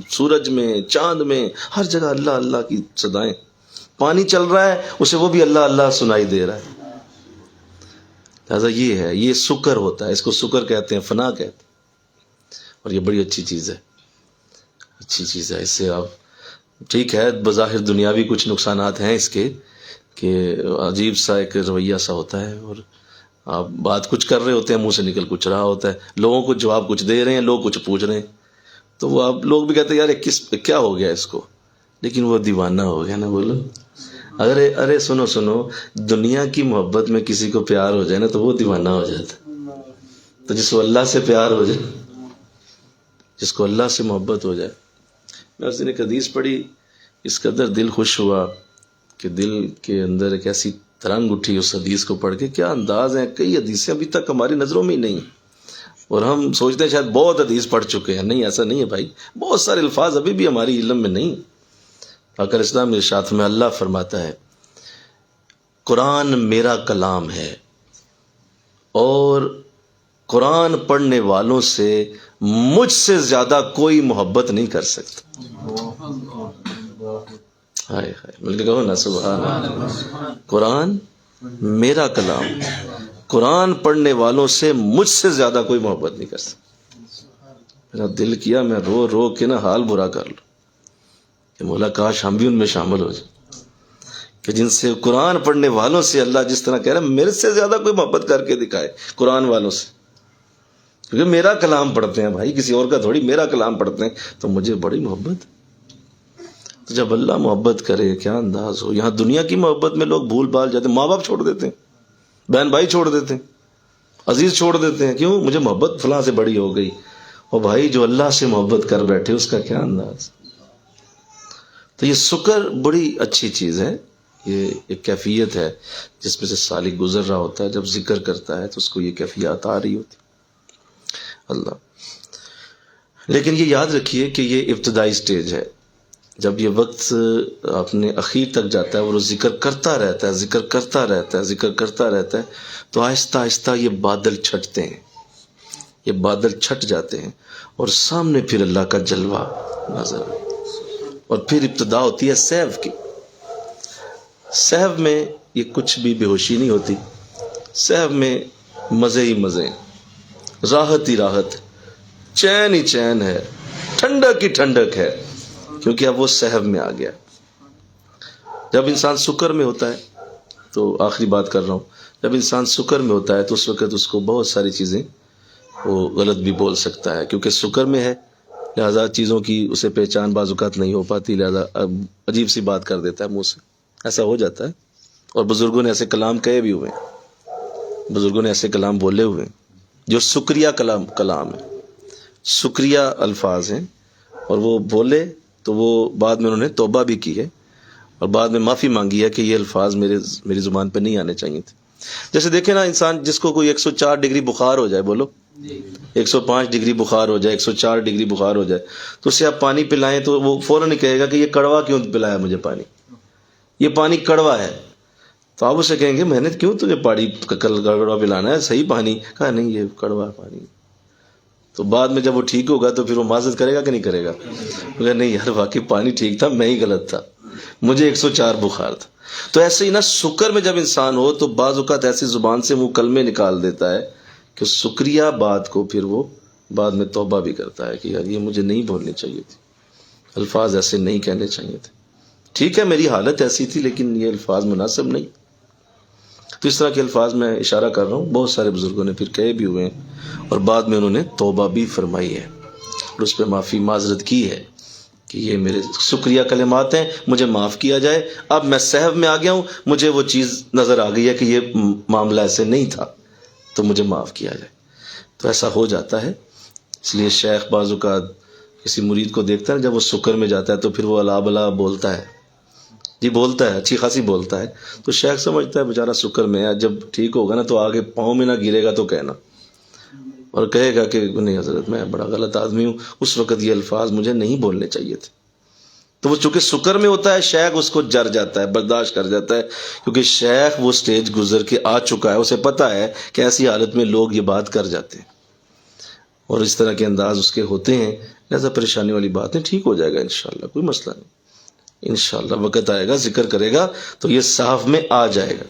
سورج میں، چاند میں، ہر جگہ اللہ اللہ کی صدائیں. پانی چل رہا ہے اسے وہ بھی اللہ اللہ سنائی دے رہا ہے. لہٰذا یہ ہے، یہ سکر ہوتا ہے. اس کو سکر کہتے ہیں، فنا کہتے ہیں. اور یہ بڑی اچھی چیز ہے، اچھی چیز ہے. اس سے آپ ٹھیک ہے بظاہر دنیاوی کچھ نقصانات ہیں اس کے، کہ عجیب سا ایک رویہ سا ہوتا ہے، اور آپ بات کچھ کر رہے ہوتے ہیں، منہ سے نکل کچھ رہا ہوتا ہے، لوگوں کو جواب کچھ دے رہے ہیں، لوگ کچھ پوچھ رہے ہیں، تو وہ آپ لوگ بھی کہتے ہیں یار کیا ہو گیا اس کو، لیکن وہ دیوانہ ہو گیا نا. بولو ارے سنو، دنیا کی محبت میں کسی کو پیار ہو جائے نا تو وہ دیوانہ ہو جاتا ہے. تو جس کو اللہ سے پیار ہو جائے، جس کو اللہ سے محبت ہو جائے. میں اس دن ایک حدیث پڑھی، اس قدر دل خوش ہوا کہ دل کے اندر ایک ایسی ترنگ اٹھی اس حدیث کو پڑھ کے. کیا انداز ہیں، کئی حدیثیں ابھی تک ہماری نظروں میں ہی نہیں، اور ہم سوچتے ہیں شاید بہت حدیث پڑھ چکے ہیں. نہیں، ایسا نہیں ہے بھائی، بہت سارے الفاظ ابھی بھی ہماری علم میں نہیں. آقا اسلام ارشاد میں اللہ فرماتا ہے قرآن میرا کلام ہے، اور قرآن پڑھنے والوں سے مجھ سے زیادہ کوئی محبت نہیں کر سکتا. ہائے ہائے، مل کے کہو نا سبحان اللہ. قرآن میرا کلام، قرآن پڑھنے والوں سے مجھ سے زیادہ کوئی محبت نہیں کر سکتا. میرا دل کیا میں رو رو کے نا حال برا کر لوں کہ مولا کاش ہم بھی ان میں شامل ہو جائیں کہ جن سے قرآن پڑھنے والوں سے اللہ جس طرح کہہ رہا ہے میرے سے زیادہ کوئی محبت کر کے دکھائے قرآن والوں سے. کیونکہ میرا کلام پڑھتے ہیں بھائی، کسی اور کا تھوڑی، میرا کلام پڑھتے ہیں تو مجھے بڑی محبت. تو جب اللہ محبت کرے کیا انداز ہو. یہاں دنیا کی محبت میں لوگ بھول بھال جاتے ہیں، ماں باپ چھوڑ دیتے ہیں، بہن بھائی چھوڑ دیتے ہیں، عزیز چھوڑ دیتے ہیں. کیوں؟ مجھے محبت فلاں سے بڑی ہو گئی. اور بھائی جو اللہ سے محبت کر بیٹھے اس کا کیا انداز. تو یہ سکر بڑی اچھی چیز ہے، یہ ایک کیفیت ہے جس میں سے سالک گزر رہا ہوتا ہے. جب ذکر کرتا ہے تو اس کو یہ کیفیت آ رہی ہوتی اللہ. لیکن یہ یاد رکھیے کہ یہ ابتدائی سٹیج ہے. جب یہ وقت اپنے اخیر تک جاتا ہے اور وہ ذکر کرتا رہتا ہے، ذکر کرتا رہتا ہے، ذکر کرتا رہتا ہے، تو آہستہ آہستہ یہ بادل چھٹتے ہیں، یہ بادل چھٹ جاتے ہیں، اور سامنے پھر اللہ کا جلوہ نظر. اور پھر ابتدا ہوتی ہے سیف کی. سیف میں یہ کچھ بھی بے ہوشی نہیں ہوتی، سیف میں مزے ہی مزے، راحت ہی راحت، چین ہی چین ہے، ٹھنڈک ہی ٹھنڈک ہے، کیونکہ اب وہ صحب میں آ گیا. جب انسان سکر میں ہوتا ہے، تو آخری بات کر رہا ہوں، جب انسان سکر میں ہوتا ہے تو اس وقت اس کو بہت ساری چیزیں وہ غلط بھی بول سکتا ہے، کیونکہ سکر میں ہے، لہذا چیزوں کی اسے پہچان بعض اوقات نہیں ہو پاتی، لہذا عجیب سی بات کر دیتا ہے منہ سے. ایسا ہو جاتا ہے، اور بزرگوں نے ایسے کلام کہے بھی ہوئے ہیں، بزرگوں نے ایسے کلام بولے ہوئے ہیں جو شکریہ کلام ہے، شکریہ الفاظ ہیں، اور وہ بولے تو وہ بعد میں انہوں نے توبہ بھی کی ہے اور بعد میں معافی مانگی ہے کہ یہ الفاظ میری زبان پہ نہیں آنے چاہیے تھے. جیسے دیکھیں نا، انسان جس کو کوئی 104 ڈگری بخار ہو جائے، بولو 105 ڈگری بخار ہو جائے، 104 ڈگری بخار ہو جائے، تو اسے آپ پانی پلائیں تو وہ فوراً ہی کہے گا کہ یہ کڑوا کیوں پلایا مجھے پانی، یہ پانی کڑوا ہے. تو آپ اسے کہیں گے میں نے کیوں تجھے کڑوا پلانا ہے، صحیح پانی. کہا نہیں یہ کڑوا پانی. تو بعد میں جب وہ ٹھیک ہوگا تو پھر وہ معذرت کرے گا کہ نہیں کرے گا؟ نہیں یار واقعی پانی ٹھیک تھا، میں ہی غلط تھا، مجھے 104 بخار تھا. تو ایسے ہی نا شکر میں جب انسان ہو تو بعض اوقات ایسی زبان سے منہ کلمے نکال دیتا ہے کہ شکریہ بات کو پھر وہ بعد میں توبہ بھی کرتا ہے کہ یار یہ مجھے نہیں بولنی چاہیے تھی، الفاظ ایسے نہیں کہنے چاہیے تھے، ٹھیک ہے میری حالت ایسی تھی لیکن یہ الفاظ مناسب نہیں۔ تو اس طرح کے الفاظ میں اشارہ کر رہا ہوں، بہت سارے بزرگوں نے پھر کہے بھی ہوئے ہیں اور بعد میں انہوں نے توبہ بھی فرمائی ہے اور اس پہ معافی معذرت کی ہے کہ یہ میرے شکریہ کلمات ہیں، مجھے معاف کیا جائے، اب میں صحب میں آ گیا ہوں، مجھے وہ چیز نظر آ گئی ہے کہ یہ معاملہ ایسے نہیں تھا تو مجھے معاف کیا جائے۔ تو ایسا ہو جاتا ہے، اس لیے شیخ بعض اوقات کسی مرید کو دیکھتا ہے جب وہ شکر میں جاتا ہے تو پھر وہ الا بلا بولتا ہے، جی بولتا ہے، اچھی خاصی بولتا ہے، تو شیخ سمجھتا ہے بیچارہ شکر میں ہے، جب ٹھیک ہوگا نا تو آگے پاؤں میں نہ گرے گا تو کہنا، اور کہے گا کہ نہیں حضرت میں بڑا غلط آدمی ہوں، اس وقت یہ الفاظ مجھے نہیں بولنے چاہیے تھے۔ تو وہ چونکہ شکر میں ہوتا ہے، شیخ اس کو جر جاتا ہے، برداشت کر جاتا ہے، کیونکہ شیخ وہ سٹیج گزر کے آ چکا ہے، اسے پتہ ہے کہ ایسی حالت میں لوگ یہ بات کر جاتے ہیں اور اس طرح کے انداز اس کے ہوتے ہیں، لہذا پریشانی والی بات ہے، ٹھیک ہو جائے گا انشاءاللہ، کوئی مسئلہ نہیں، انشاءاللہ وقت آئے گا، ذکر کرے گا تو یہ صاف میں آ جائے گا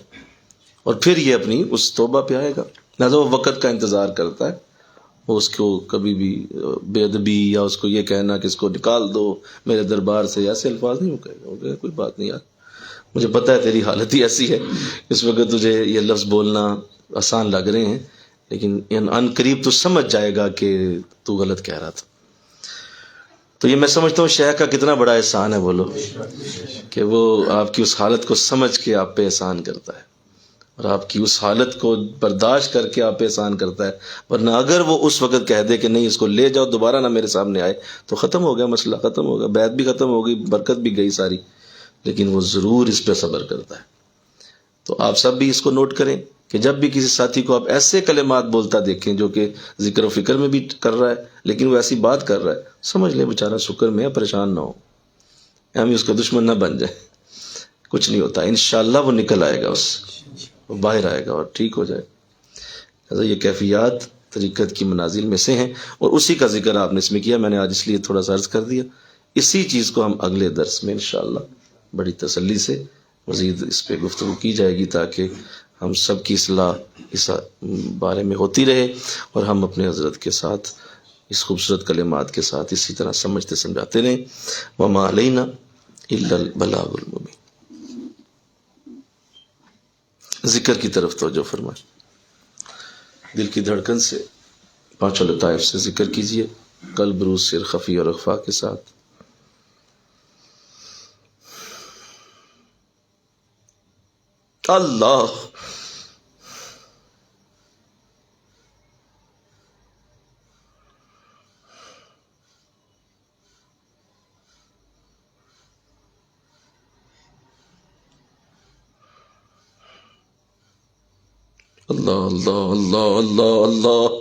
اور پھر یہ اپنی اس توبہ پہ آئے گا۔ لہذا وہ وقت کا انتظار کرتا ہے، وہ اس کو کبھی بھی بے ادبی یا اس کو یہ کہنا کہ اس کو نکال دو میرے دربار سے، ایسے الفاظ نہیں وہ کہے گا، وہ کہے گا کوئی بات نہیں یار، مجھے پتہ ہے تیری حالت ہی ایسی ہے، اس وقت تجھے یہ لفظ بولنا آسان لگ رہے ہیں لیکن ان قریب تو سمجھ جائے گا کہ تو غلط کہہ رہا تھا۔ تو یہ میں سمجھتا ہوں شیخ کا کتنا بڑا احسان ہے، بولو، کہ وہ آپ کی اس حالت کو سمجھ کے آپ پہ احسان کرتا ہے اور آپ کی اس حالت کو برداشت کر کے آپ پہ احسان کرتا ہے، ورنہ اگر وہ اس وقت کہہ دے کہ نہیں اس کو لے جاؤ دوبارہ نہ میرے سامنے آئے تو ختم ہو گیا مسئلہ، ختم ہو گیا، بیعت بھی ختم ہو گئی، برکت بھی گئی ساری، لیکن وہ ضرور اس پہ صبر کرتا ہے۔ تو آپ سب بھی اس کو نوٹ کریں کہ جب بھی کسی ساتھی کو آپ ایسے کلمات بولتا دیکھیں جو کہ ذکر و فکر میں بھی کر رہا ہے لیکن وہ ایسی بات کر رہا ہے، سمجھ لیں بیچارہ شکر میں ہے، پریشان نہ ہو، ہم اس کا دشمن نہ بن جائے، کچھ نہیں ہوتا، انشاءاللہ وہ نکل آئے گا، اس وہ باہر آئے گا اور ٹھیک ہو جائے گا۔ لہذا یہ کیفیات طریقت کی منازل میں سے ہیں اور اسی کا ذکر آپ نے اس میں کیا، میں نے آج اس لیے تھوڑا سا عرض کر دیا، اسی چیز کو ہم اگلے درس میں انشاءاللہ بڑی تسلی سے مزید اس پہ گفتگو کی جائے گی تاکہ ہم سب کی اصلاح اس بارے میں ہوتی رہے اور ہم اپنے حضرت کے ساتھ اس خوبصورت کلمات کے ساتھ اسی طرح سمجھتے سمجھاتے رہیں۔ وما علینا الا البلاغ المبین۔ ذکر کی طرف توجہ فرمائیں، دل کی دھڑکن سے پانچوں لطائف سے ذکر کیجئے، قلب، روح، سر، خفی اور اخفا کے ساتھ۔ اللہ اللہ اللہ اللہ اللہ اللہ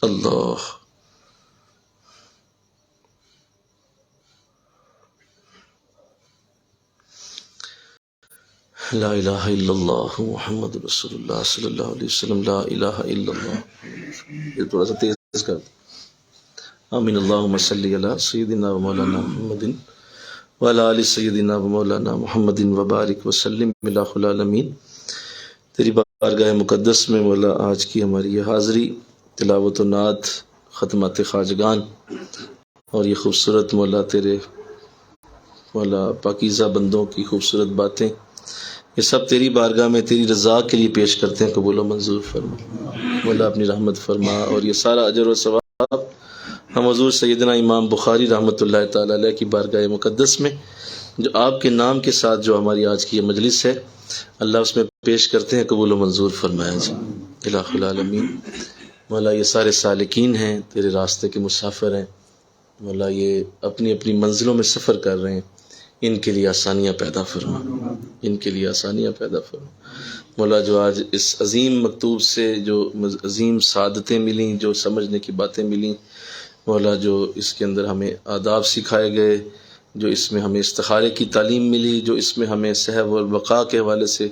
اللہ لا الہ الا اللہ محمد رسول اللہ صلی اللہ علیہ وسلم، لا الہ الا اللہ۔ یہ تھوڑا سا تیز کر دیں۔ آمین۔ اللہم صلی علی سیدنا و مولانا محمد وعلی آل سیدنا و مولانا محمد وبارک وسلم الہ العالمین۔ تیری بارگاہ مقدس میں مولا آج کی ہماری یہ حاضری، تلاوت و نعت، ختمات خواجگان اور یہ خوبصورت مولا تیرے مولا پاکیزہ بندوں کی خوبصورت باتیں، یہ سب تیری بارگاہ میں تیری رضا کے لیے پیش کرتے ہیں، قبول و منظور فرما مولا، اپنی رحمت فرما، اور یہ سارا اجر و ثواب ہم حضور سیدنا امام بخاری رحمۃ اللہ تعالی علیہ کی بارگاہ مقدس میں جو آپ کے نام کے ساتھ جو ہماری آج کی یہ مجلس ہے اللہ اس میں پیش کرتے ہیں، قبول و منظور فرمایا جی الہ العالمین۔ مولا یہ سارے سالکین ہیں، تیرے راستے کے مسافر ہیں مولا، یہ اپنی اپنی منزلوں میں سفر کر رہے ہیں، ان کے لیے آسانیاں پیدا فرما، ان کے لیے آسانیاں پیدا فرما۔ مولا جو آج اس عظیم مکتوب سے جو عظیم سعادتیں ملیں، جو سمجھنے کی باتیں ملیں، مولا جو اس کے اندر ہمیں آداب سکھائے گئے، جو اس میں ہمیں استخارے کی تعلیم ملی، جو اس میں ہمیں صحت و بقا کے حوالے سے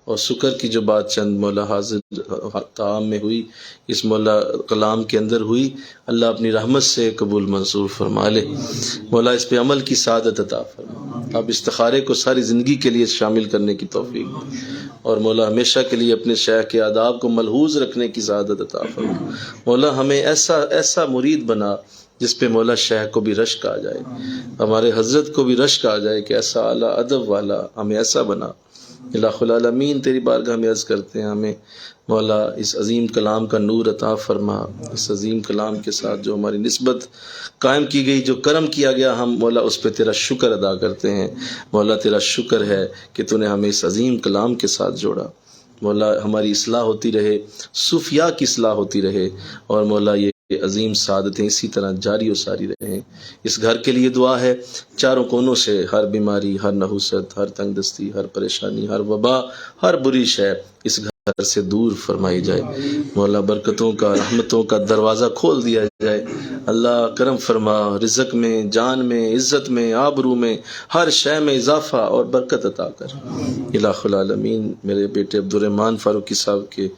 اور شکر کی جو بات چند مولا حاضر طعام میں ہوئی، اس مولا کلام کے اندر ہوئی، اللہ اپنی رحمت سے قبول منظور فرما لے۔ مولا اس پہ عمل کی سعادت عطا فرما، اب استخارے کو ساری زندگی کے لیے شامل کرنے کی توفیق دے، اور مولا ہمیشہ کے لیے اپنے شیخ کے آداب کو ملحوظ رکھنے کی سعادت عطا فرما۔ مولا ہمیں ایسا مرید بنا جس پہ مولا شیخ کو بھی رشک آ جائے، ہمارے حضرت کو بھی رشک آ جائے کہ ایسا اعلیٰ ادب والا ہمیں ایسا بنا۔ الہ العالمین تیری بارگاہ میں عرض کرتے ہیں، ہمیں مولا اس عظیم کلام کا نور عطا فرما، اس عظیم کلام کے ساتھ جو ہماری نسبت قائم کی گئی، جو کرم کیا گیا، ہم مولا اس پہ تیرا شکر ادا کرتے ہیں۔ مولا تیرا شکر ہے کہ تو نے ہمیں اس عظیم کلام کے ساتھ جوڑا۔ مولا ہماری اصلاح ہوتی رہے، صوفیاء کی اصلاح ہوتی رہے، اور مولا یہ عظیم سعادتیں اسی طرح جاری و ساری رہیں۔ اس گھر کے لیے دعا ہے، چاروں کونوں سے ہر بیماری، ہر نحوست، ہر تنگ دستی، ہر پریشانی، ہر وبا، ہر بری شے اس گھر سے دور فرمائی جائے۔ مولا برکتوں کا، رحمتوں کا دروازہ کھول دیا جائے۔ اللہ کرم فرما، رزق میں، جان میں، عزت میں، آبرو میں، ہر شے میں اضافہ اور برکت عطا کر۔ الہ العالمین میرے بیٹے عبدالرحمن فاروقی صاحب کے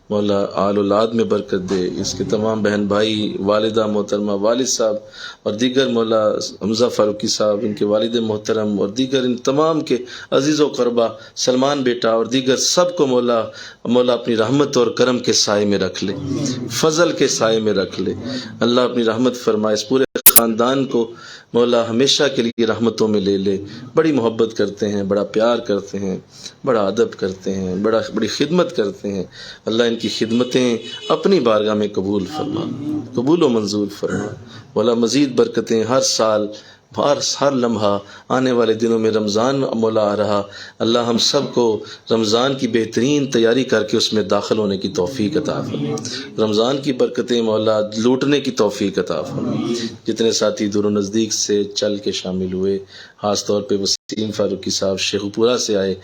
مولا آل اولاد میں برکت دے، اس کے تمام بہن بھائی، والدہ محترمہ، والد صاحب اور دیگر مولا حمزہ فاروقی صاحب، ان کے والد محترم اور دیگر ان تمام کے عزیز و قربا، سلمان بیٹا اور دیگر سب کو مولا اپنی رحمت اور کرم کے سائے میں رکھ لے، فضل کے سائے میں رکھ لے۔ اللہ اپنی رحمت فرمائے، اس پورے خاندان کو مولا ہمیشہ کے لیے رحمتوں میں لے لے۔ بڑی محبت کرتے ہیں، بڑا پیار کرتے ہیں، بڑا ادب کرتے ہیں، بڑی خدمت کرتے ہیں۔ اللہ ان کی خدمتیں اپنی بارگاہ میں قبول فرما، قبول و منظور فرما۔ مولا مزید برکتیں ہر سال، ہر لمحہ، آنے والے دنوں میں رمضان مولا آ رہا، اللہ ہم سب کو رمضان کی بہترین تیاری کر کے اس میں داخل ہونے کی توفیق عطا فرما۔ رمضان کی برکتیں مولا لوٹنے کی توفیق عطا فرما۔ جتنے ساتھی دور و نزدیک سے چل کے شامل ہوئے، خاص طور پہ وسیم فاروقی صاحب شیخو پورہ سے آئے،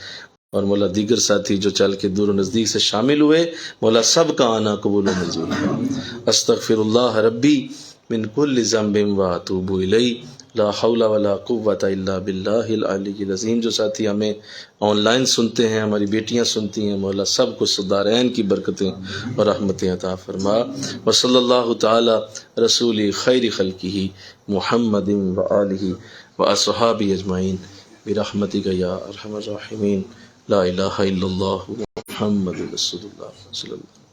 اور مولا دیگر ساتھی جو چل کے دور و نزدیک سے شامل ہوئے، مولا سب کا آنا قبول و منظور فرما۔ استغفر اللہ ربی من کل ذنب واتوب الیہ، لا حول ولا قوت الا باللہ العلی العظیم۔ جو ساتھی ہمیں آن لائن سنتے ہیں، ہماری بیٹیاں سنتی ہیں، مولا سب کو صدارین کی برکتیں اور رحمتیں عطا فرما۔ وصلی اللہ تعالی رسول خیر خلقہ محمد وآلہ واصحابہ اجمعین برحمتک یا ارحم الراحمین۔ لا الہ الا اللہ محمد رسول اللہ صلی اللہ علیہ وسلم۔